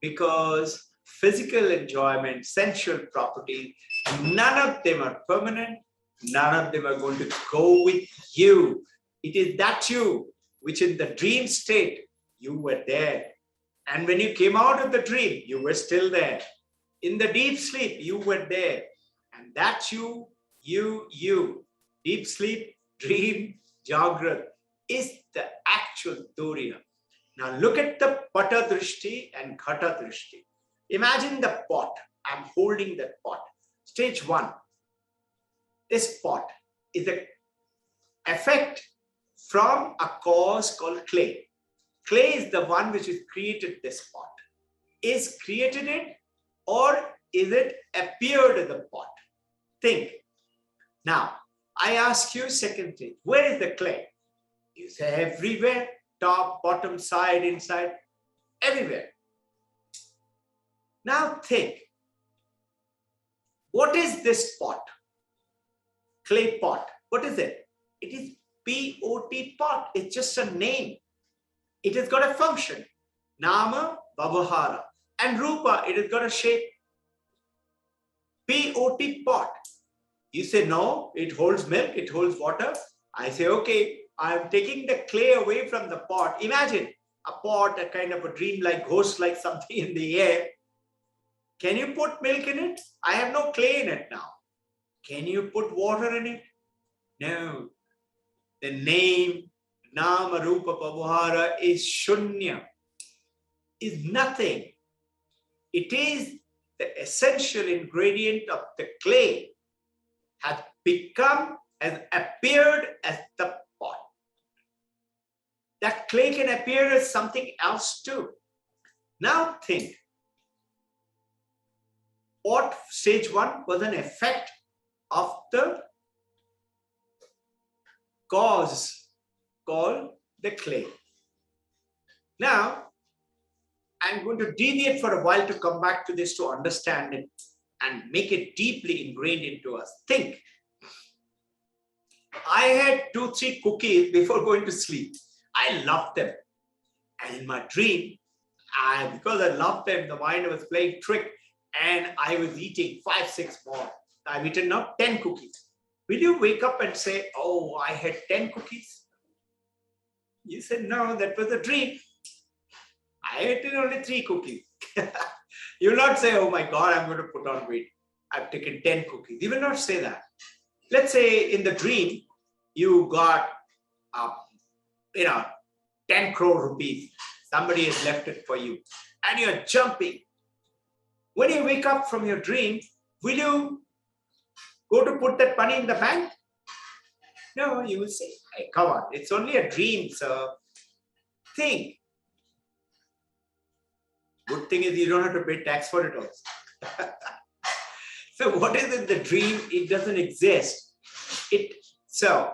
A: Because physical enjoyment, sensual property, none of them are permanent. None of them are going to go with you. It is that you, which in the dream state, you were there. And when you came out of the dream, you were still there. In the deep sleep, you were there. And that you, deep sleep, dream, Jagrat, is the actual Turiya. Now look at the Pata Drishti and Ghata Drishti. Imagine the pot. I'm holding that pot. Stage 1. This pot is an effect from a cause called clay. Clay is the one which has created this pot. Is created it or is it appeared in the pot? Think. Now, I ask you second thing, where is the clay? You say everywhere, top, bottom, side, inside, everywhere. Now think, what is this pot? Clay pot. What is it? It is P-O-T pot. It's just a name. It has got a function. Nama, Babahara. And Rupa, it has got a shape. P-O-T pot. You say, no, it holds milk, it holds water. I say, okay, I'm taking the clay away from the pot. Imagine a pot, a kind of a dream-like, ghost-like something in the air. Can you put milk in it? I have no clay in it now. Can you put water in it? No. The name, Nama, Rupa, Babahara is Shunya, is nothing. It is the essential ingredient of the clay, has become, has appeared as the pot. That clay can appear as something else too. Now think, what stage 1 was an effect of the cause called the clay. Now, I'm going to deviate for a while to come back to this to understand it and make it deeply ingrained into us. Think. I had 2-3 cookies before going to sleep. I loved them. And in my dream, because I loved them, the mind was playing trick and I was eating 5-6 more. I've eaten now 10 cookies. Will you wake up and say, oh, I had 10 cookies? You said, no, that was a dream. I ate only 3 cookies. You will not say, oh my God, I'm going to put on weight. I've taken 10 cookies. You will not say that. Let's say in the dream, you got, 10 crore rupees. Somebody has left it for you and you're jumping. When you wake up from your dream, will you go to put that money in the bank? No, you will say, hey, come on, it's only a dream, sir. Think. Good thing is you don't have to pay tax for it also. So what is in the dream? It doesn't exist. So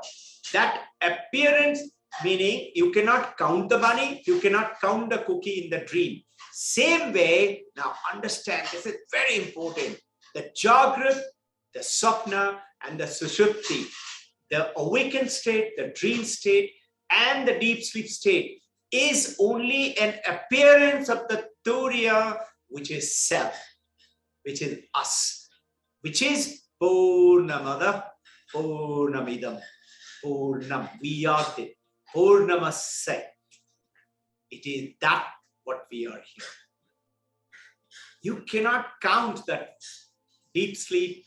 A: that appearance, meaning you cannot count the money, you cannot count the cookie in the dream. Same way, now understand, this is very important. The Jagrat, the Sapna, and the Sushupti, the awakened state, the dream state, and the deep sleep state is only an appearance of the Turiya, which is self, which is us, which is Purnamada Purnamidam Purnam Viyate Purnamasya. It is that what we are here. You cannot count that deep sleep,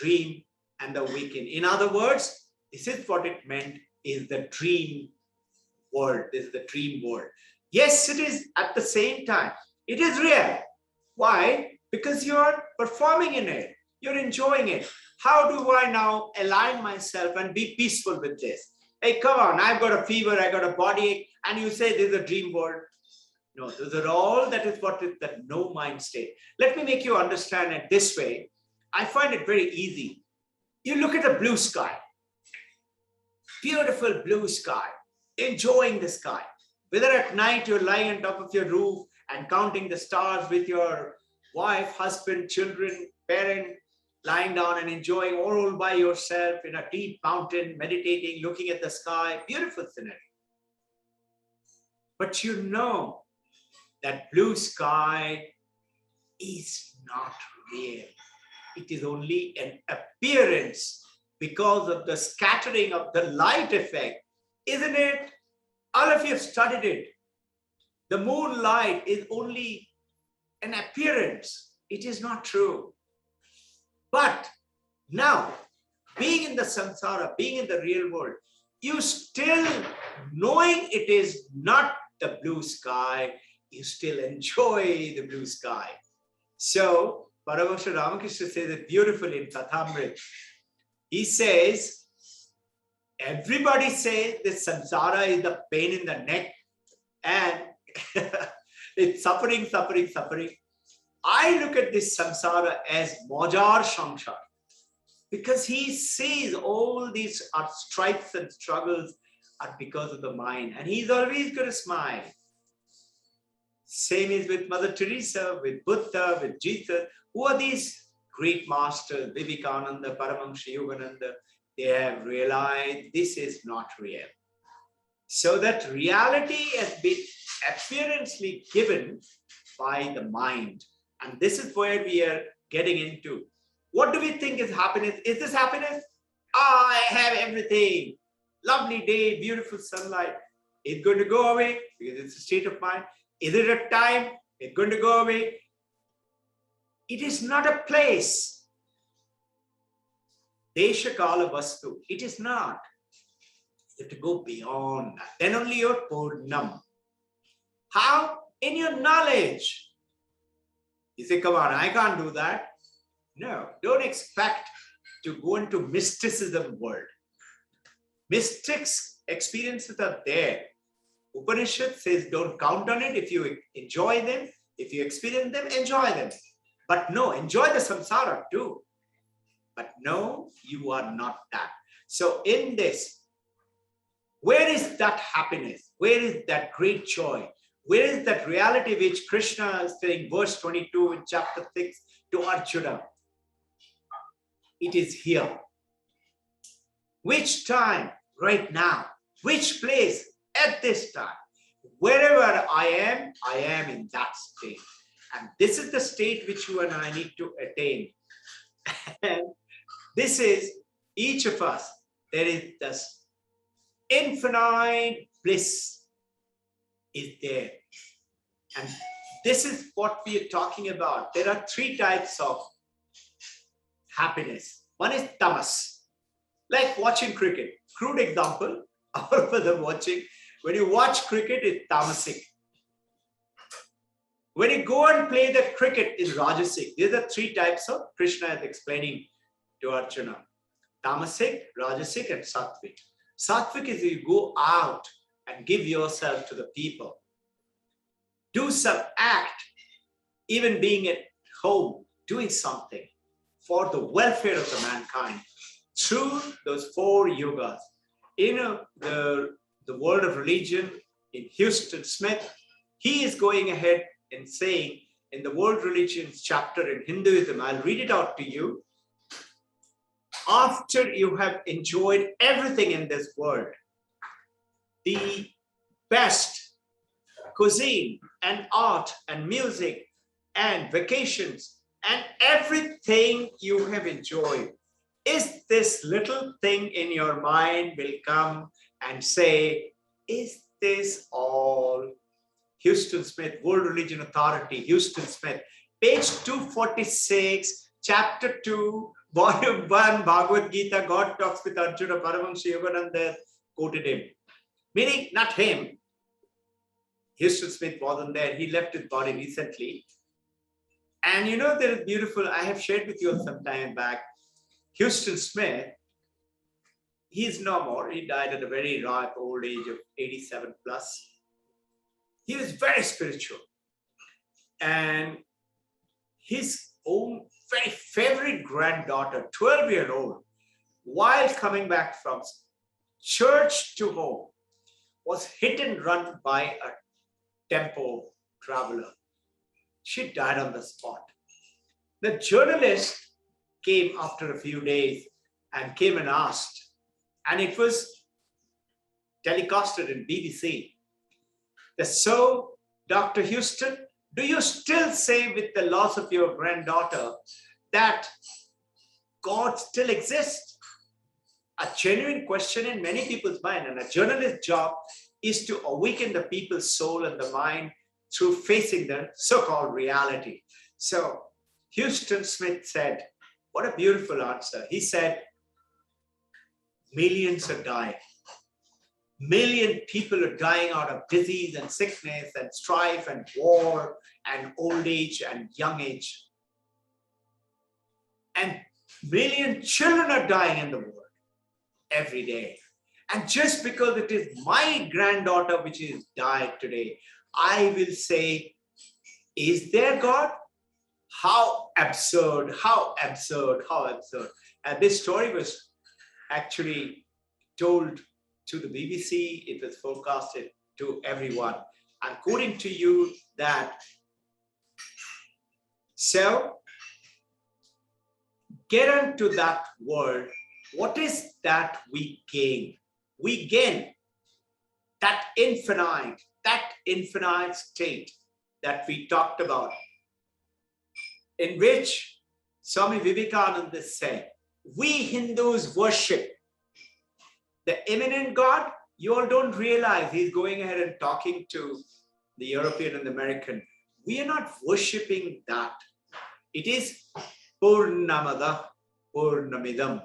A: dream, and the waking. In other words, this is what it meant is the dream world. This is the dream world. Yes, it is at the same time. It is real. Why? Because you're performing in it. You're enjoying it. How do I now align myself and be peaceful with this? Hey, come on, I've got a fever, I got a body ache, and you say this is a dream world. No, those are all, that is what is the no mind state. Let me make you understand it this way. I find it very easy. You look at the blue sky, beautiful blue sky, enjoying the sky. Whether at night you're lying on top of your roof and counting the stars with your wife, husband, children, parent, lying down and enjoying all by yourself in a deep mountain, meditating, looking at the sky, beautiful scenery. But you know that blue sky is not real. It is only an appearance because of the scattering of the light effect. Isn't it? All of you have studied it. The moonlight is only an appearance. It is not true. But now, being in the samsara, being in the real world, you still, knowing it is not the blue sky, you still enjoy the blue sky. So, Paramahansa Ramakrishna says it beautifully in Kathamrit. He says, everybody says this samsara is the pain in the neck and it's suffering, suffering, suffering. I look at this samsara as mojar samsara because he sees all these stripes and struggles are because of the mind, and he's always going to smile. Same is with Mother Teresa, with Buddha, with Jesus. Who are these great masters? Vivekananda, Paramahansa Yogananda. They have realized this is not real. So that reality has been apparently given by the mind. And this is where we are getting into. What do we think is happiness? Is this happiness? I have everything. Lovely day, beautiful sunlight. It's going to go away because it's a state of mind. Is it a time? It's going to go away. It is not a place. Desha Kala Vastu. It is not. You have to go beyond that. Then only you're Purnam. How? In your knowledge. You say, come on, I can't do that. No, don't expect to go into mysticism world. Mystics experiences are there. Upanishad says don't count on it. If you enjoy them, if you experience them, enjoy them. But no, enjoy the samsara too. But no, you are not that. So in this, where is that happiness? Where is that great joy? Where is that reality which Krishna is saying, verse 22 in chapter 6 to Arjuna? It is here. Which time? Right now. Which place? At this time. Wherever I am in that state. And this is the state which you and I need to attain. And this is each of us. There is this infinite bliss is there. And this is what we are talking about. There are three types of happiness. One is tamas, like watching cricket. Crude example, all of them watching. When you watch cricket, it's tamasic. When you go and play the cricket, it's rajasic. These are three types of Krishna is explaining to Arjuna. Tamasic, rajasic, and sattvic. Sattvic is you go out and give yourself to the people. Do some act, even being at home, doing something for the welfare of the mankind through those four yogas. In the world of religion, in Houston Smith, he is going ahead and saying in the world religions chapter in Hinduism, I'll read it out to you. After you have enjoyed everything in this world, the best cuisine and art and music and vacations and everything you have enjoyed, Is this little thing in your mind will come and say, is this all? Houston Smith, World Religion Authority, Houston Smith, page 246, chapter 2, volume 1, Bhagavad Gita, God talks with Arjuna, Paramahansa Yogananda quoted him. Meaning, not him. Houston Smith wasn't there. He left his body recently. And you know, there is beautiful, I have shared with you some time back, Houston Smith, he's no more. He died at a very ripe old age of 87 plus. He was very spiritual. And his own very favorite granddaughter, 12-year-old, while coming back from church to home, was hit and run by a tempo traveler. She died on the spot. The journalist came after a few days and came and asked, and it was telecasted in BBC. So, Dr. Houston, do you still say with the loss of your granddaughter that God still exists? A genuine question in many people's mind, and a journalist's job is to awaken the people's soul and the mind through facing the so-called reality. So Houston Smith said, what a beautiful answer. He said, millions are dying. Million people are dying out of disease and sickness and strife and war and old age and young age. And million children are dying in the world every day. And just because it is my granddaughter which is died today, I will say, is there God? How absurd, how absurd, how absurd. And this story was actually told to the BBC. It was forecasted to everyone. I'm quoting to you that. So, get into that world. What is that we gain? We gain that infinite state that we talked about, in which Swami Vivekananda said, we Hindus worship the immanent God. You all don't realize he's going ahead and talking to the European and the American. We are not worshiping that. It is Purnamada Purnamidam.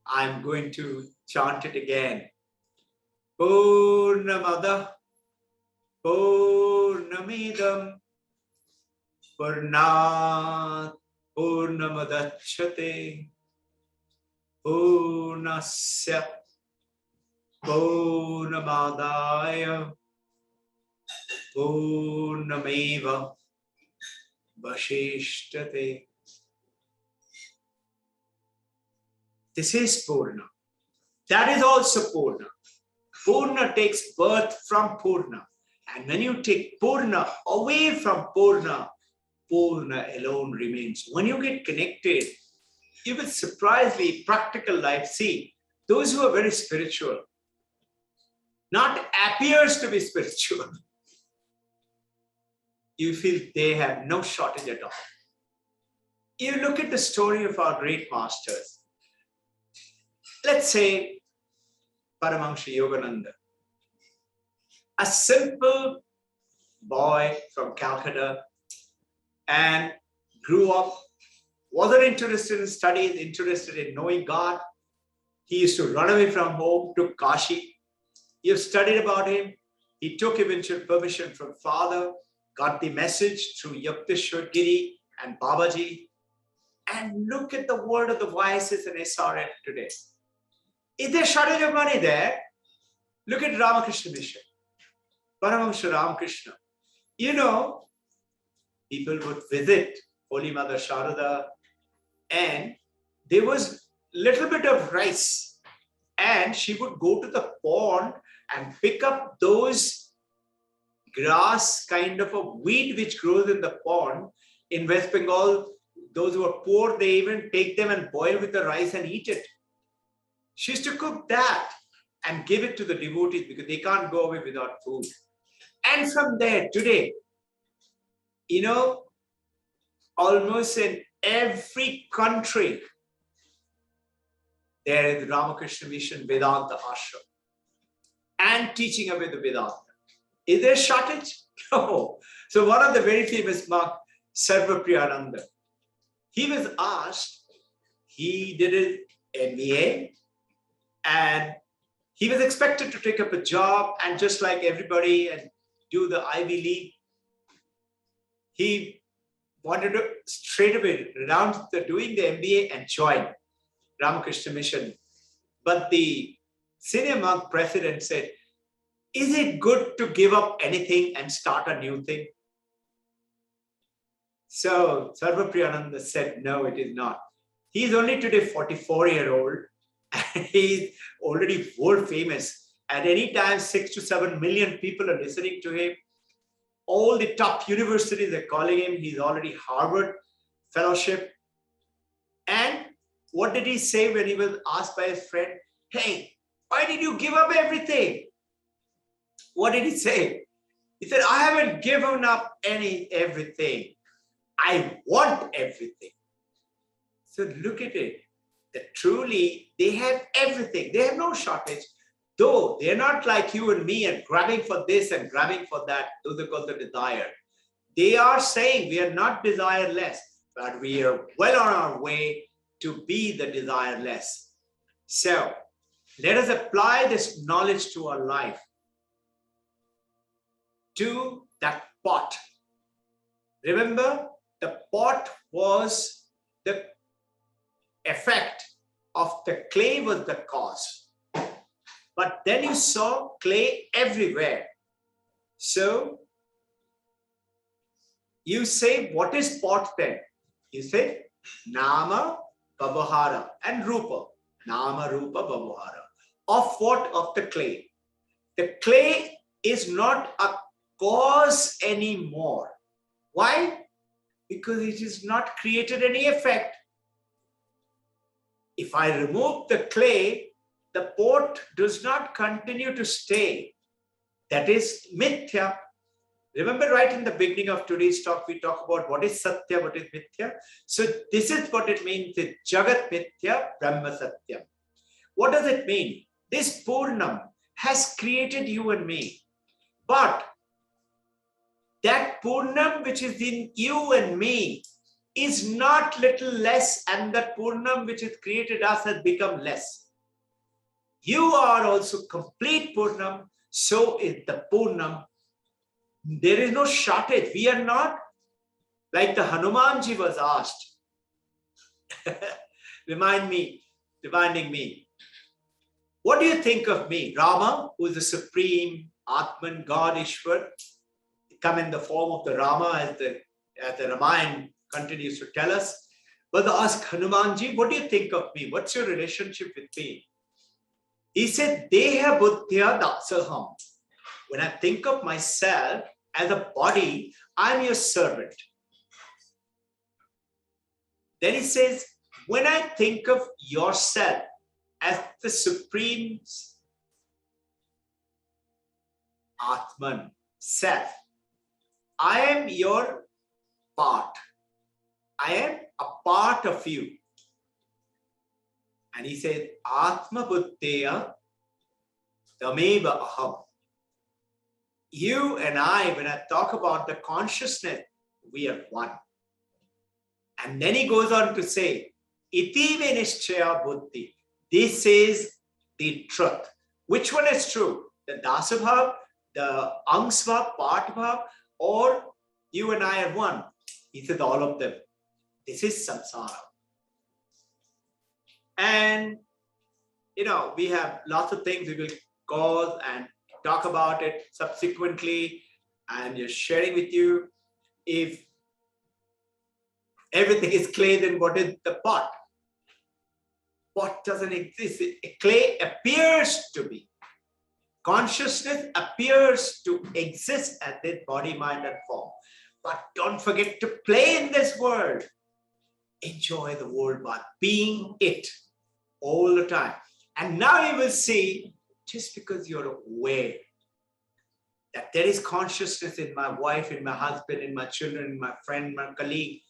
A: I'm going to chant it again. Purnamada Purnamidam Purnat Purnamadachyate Purnasya Purnamadaya Purnameva Vasishtate. This is Purna. That is also Purna. Purna takes birth from Purna. And when you take Purna away from Purna, Purna alone remains. When you get connected, you will surprisingly practical life. See, those who are very spiritual, not appears to be spiritual, you feel they have no shortage at all. You look at the story of our great masters. Let's say Paramahansa Yogananda, a simple boy from Calcutta, and grew up, wasn't interested in studies, interested in knowing God. He used to run away from home to Kashi. You've studied about him. He took eventual permission from father, got the message through Yukteswar Giri and Babaji. And look at the world of the YSS and SRF today. Is there shortage of money there? Look at Ramakrishna Mission, Paramahansa Ramakrishna. You know, people would visit Holy Mother Sharada, and there was little bit of rice, and she would go to the pond and pick up those grass, kind of a weed which grows in the pond. In West Bengal, those who are poor, they even take them and boil with the rice and eat it. She used to cook that and give it to the devotees because they can't go away without food. And from there, today, you know, almost in every country, there is Ramakrishna Mission Vedanta Ashram and teaching away the Vedanta. Is there shortage? No. So one of the very famous monk, Sarvapriyananda, he was asked, he did his MBA and he was expected to take up a job and just like everybody and do the Ivy League. He wanted to straight away renounce doing the MBA and join Ramakrishna Mission. But the senior monk president said, is it good to give up anything and start a new thing? So Sarvapriyananda said, no, it is not. He is only today 44-year-old and he's already world famous. At any time, 6 to 7 million people are listening to him. All the top universities are calling him. He's already Harvard fellowship. And what did he say when he was asked by his friend, hey, why did you give up everything? What did he say? He said, I haven't given up everything. I want everything. So look at it. That truly, they have everything. They have no shortage. Though they're not like you and me and grabbing for this and grabbing for that. Those are called the desire. They are saying we are not desireless, but we are well on our way to be the desireless. So let us apply this knowledge to our life. To that pot. Remember, the pot was the effect of the clay was the cause. But then you saw clay everywhere. So you say, what is pot then? You say, Nama, Babahara and Rupa. Nama, Rupa, Babahara. Of what? Of the clay. The clay is not a cause anymore. Why? Because it has not created any effect. If I remove the clay, the pot does not continue to stay. That is mithya. Remember right in the beginning of today's talk, we talk about what is satya, what is mithya. So this is what it means, Jagat mithya, Brahma satyam. What does it mean? This Purnam has created you and me. But that Purnam which is in you and me is not little less, and that Purnam which has created us has become less. You are also complete Purnam, so is the Purnam. There is no shortage. We are not like the Hanumanji was asked. Reminding me. What do you think of me? Rama, who is the supreme Atman, God, Ishwar, come in the form of the Rama as the Ramayana continues to tell us. But they ask Hanumanji, what do you think of me? What's your relationship with me? He said, Deha Buddhya Dasaham. When I think of myself as a body, I'm your servant. Then he says, when I think of yourself as the supreme Atman, self, I am your part. I am a part of you. And he said, Atma Buddheya Tameva Aham. You and I, when I talk about the consciousness, we are one. And then he goes on to say, Iti Vinishchaya Buddhi. This is the truth. Which one is true? The Dasabhav, the Angsva, Partbhav, or you and I are one? He says all of them. This is samsara. And, we have lots of things we will cause and talk about it subsequently. I'm just sharing with you. If everything is clay, then what is the pot? Pot doesn't exist. Clay appears to be. Consciousness appears to exist as this body, mind, and form. But don't forget to play in this world. Enjoy the world by being it all the time. And now you will see, just because you're aware that there is consciousness in my wife, in my husband, in my children, in my friend, my colleague,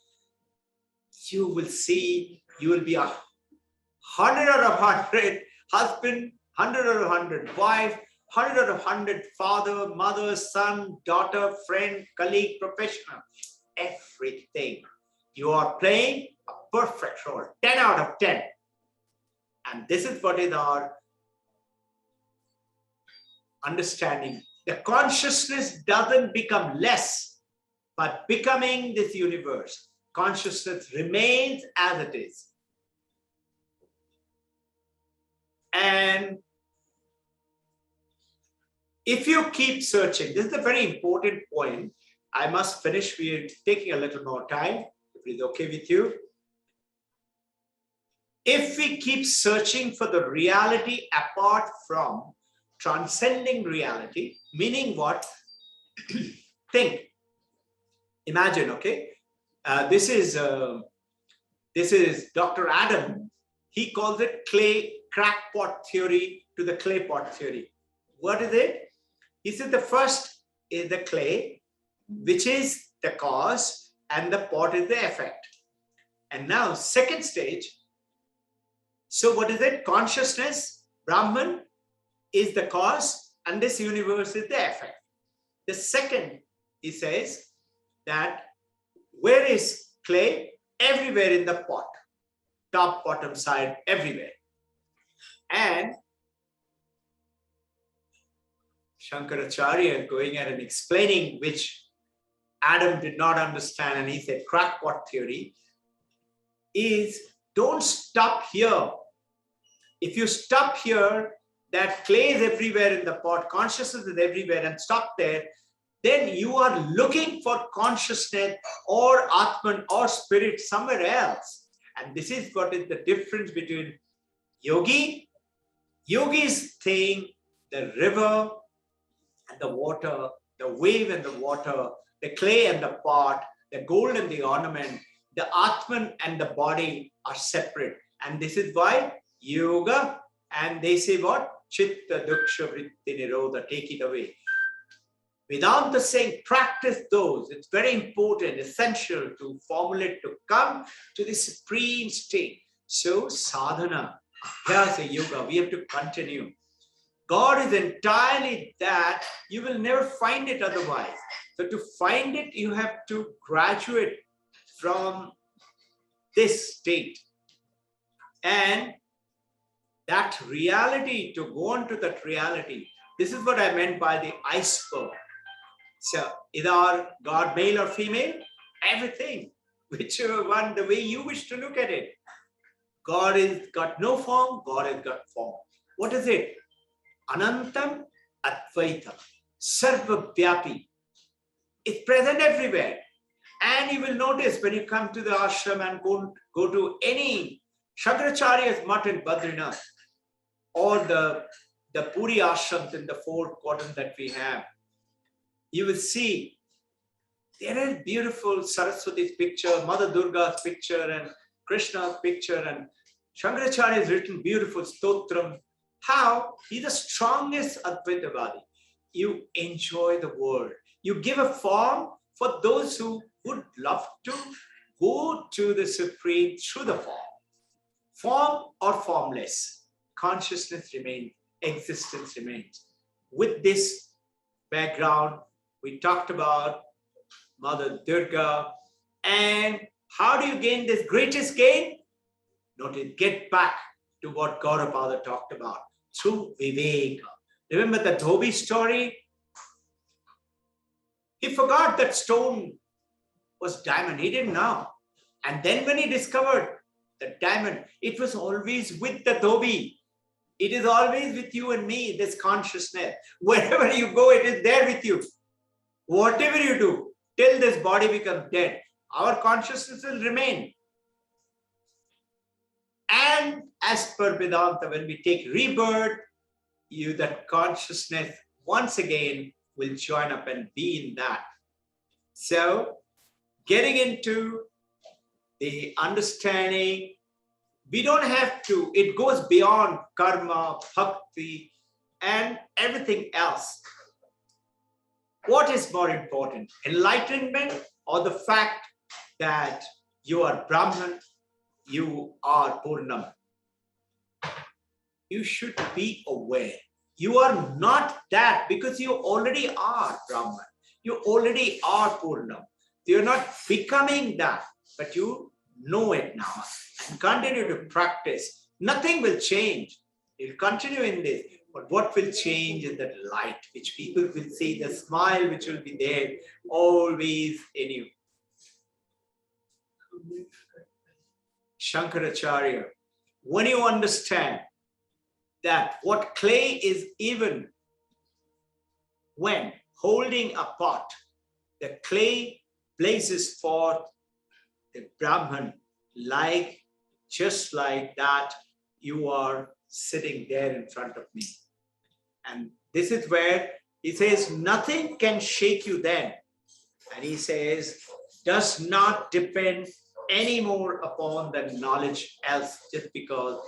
A: you will see, you will be 100 out of 100 husband, 100 out of 100 wife, 100 out of 100 father, mother, son, daughter, friend, colleague, professional, everything. You are playing a perfect role, 10 out of 10. And this is what is our understanding. The consciousness doesn't become less, but becoming this universe. Consciousness remains as it is. And if you keep searching, this is a very important point. I must finish. We're taking a little more time, if it is okay with you. If we keep searching for the reality apart from transcending reality, meaning what? Think, imagine, okay? This is Dr. Adam. He calls it crackpot theory to the clay pot theory. What is it? He said the first is the clay, which is the cause, and the pot is the effect. And now, second stage. So what is it? Consciousness, Brahman, is the cause, and this universe is the effect. The second, he says that where is clay? Everywhere in the pot, top, bottom, side, everywhere. And Shankaracharya going ahead and explaining, which Adam did not understand, and he said crackpot theory is, don't stop here. If you stop here, that clay is everywhere in the pot, consciousness is everywhere, and stop there, then you are looking for consciousness or Atman or spirit somewhere else. And this is what is the difference between yogi. Yogi is saying the river and the water, the wave and the water, the clay and the pot, the gold and the ornament, the Atman and the body are separate. And this is why yoga, and they say what? Chitta duksha vritti nirodha, take it away. Vedanta saying practice those. It's very important, essential to formulate, to come to the supreme state. So sadhana, abhyasa yoga, we have to continue. God is entirely that. You will never find it otherwise. So to find it, you have to graduate from this state. And that reality, to go on to that reality, this is what I meant by the iceberg. So, is our God male or female? Everything, whichever one, the way you wish to look at it. God has got no form, God has got form. What is it? Anantam Advaita, Sarva Vyapi. It's present everywhere. And you will notice when you come to the ashram and go to any Shankaracharya's mutt in Badrinath, or the Puri ashrams in the 4 quadrants that we have, you will see there is beautiful Saraswati's picture, Mother Durga's picture, and Krishna's picture, and Shankaracharya has written beautiful stotram. How? He's the strongest Advaitavadi. You enjoy the world. You give a form for those who would love to go to the Supreme through the form. Form or formless, consciousness remains, existence remains. With this background, we talked about Mother Durga, and how do you gain this greatest gain? Notice, get back to what Gaudapada talked about, through Viveka. Remember the Dhobi story? He forgot that stone was diamond. He didn't know. And then when he discovered the diamond, it was always with the Dhobi. It is always with you and me, this consciousness. Wherever you go, it is there with you. Whatever you do, till this body becomes dead, our consciousness will remain. And as per Vedanta, when we take rebirth, that consciousness once again will join up and be in that. So, getting into the understanding, we don't have to, it goes beyond karma, bhakti, and everything else. What is more important, enlightenment or the fact that You are Brahman, you are Purnam. You should be aware. You are not that because you already are Brahman. You already are Purnam. You're not becoming that, but you know it now and continue to practice. Nothing will change. You'll continue in this. But what will change is that light, which people will see, the smile which will be there always in you. Shankaracharya, when you understand that what clay is, even when holding a pot, the clay blazes forth the Brahman, like just like that you are sitting there in front of me. And this is where he says, nothing can shake you then. And he says, does not depend anymore upon the knowledge else, just because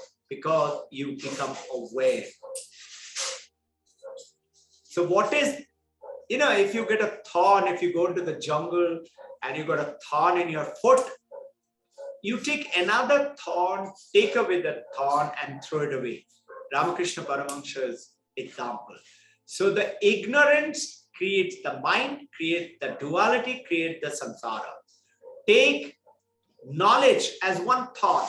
A: you become aware. So what is, if you get a thorn, if you go into the jungle and you got a thorn in your foot, you take another thorn, take away the thorn and throw it away. Ramakrishna Paramahansa's example. So the ignorance creates the mind, creates the duality, creates the samsara. Take knowledge as one thorn.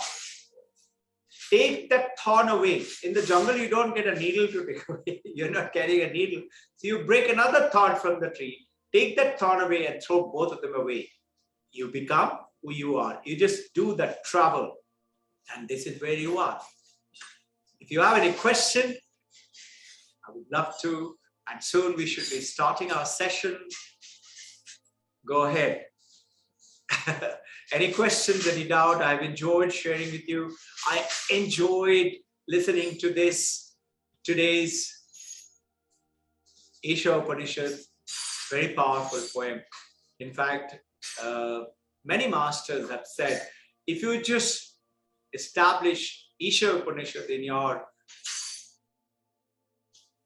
A: Take that thorn away. In the jungle, you don't get a needle to take away. You're not carrying a needle. So you break another thorn from the tree. Take that thorn away and throw both of them away. You become who you are. You just do that travel. And this is where you are. If you have any question, I would love to. And soon we should be starting our session. Go ahead. Any questions, any doubt? I've enjoyed sharing with you. I enjoyed listening to today's Isha Upanishad, very powerful poem. In fact, many masters have said, if you just establish Isha Upanishad in your,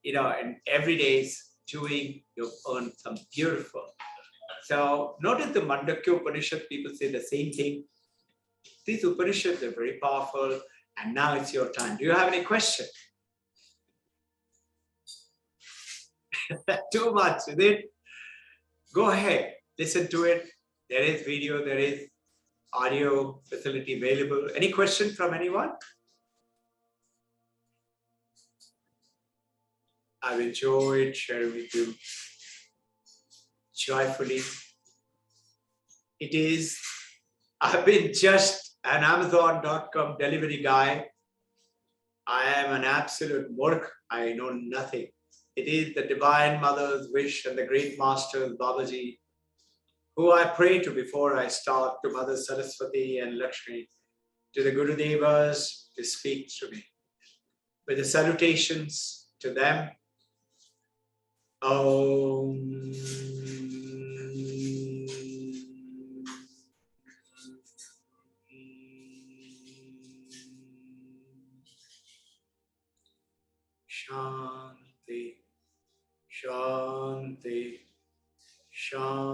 A: in everyday's doing, you've earned some beautiful. So notice the Mandakya Upanishad, people say the same thing. These Upanishads are very powerful, and now it's your time. Do you have any question? Too much, is it? Go ahead, listen to it. There is video, there is audio facility available. Any question from anyone? I've enjoyed sharing with you joyfully. I've been just an Amazon.com delivery guy. I am an absolute murk. I know nothing. It is the Divine Mother's wish and the great masters, Babaji, who I pray to before I start, to Mother Saraswati and Lakshmi, to the Gurudevas to speak to me. With the salutations to them, Om. Shanti, Shanti, Shanti.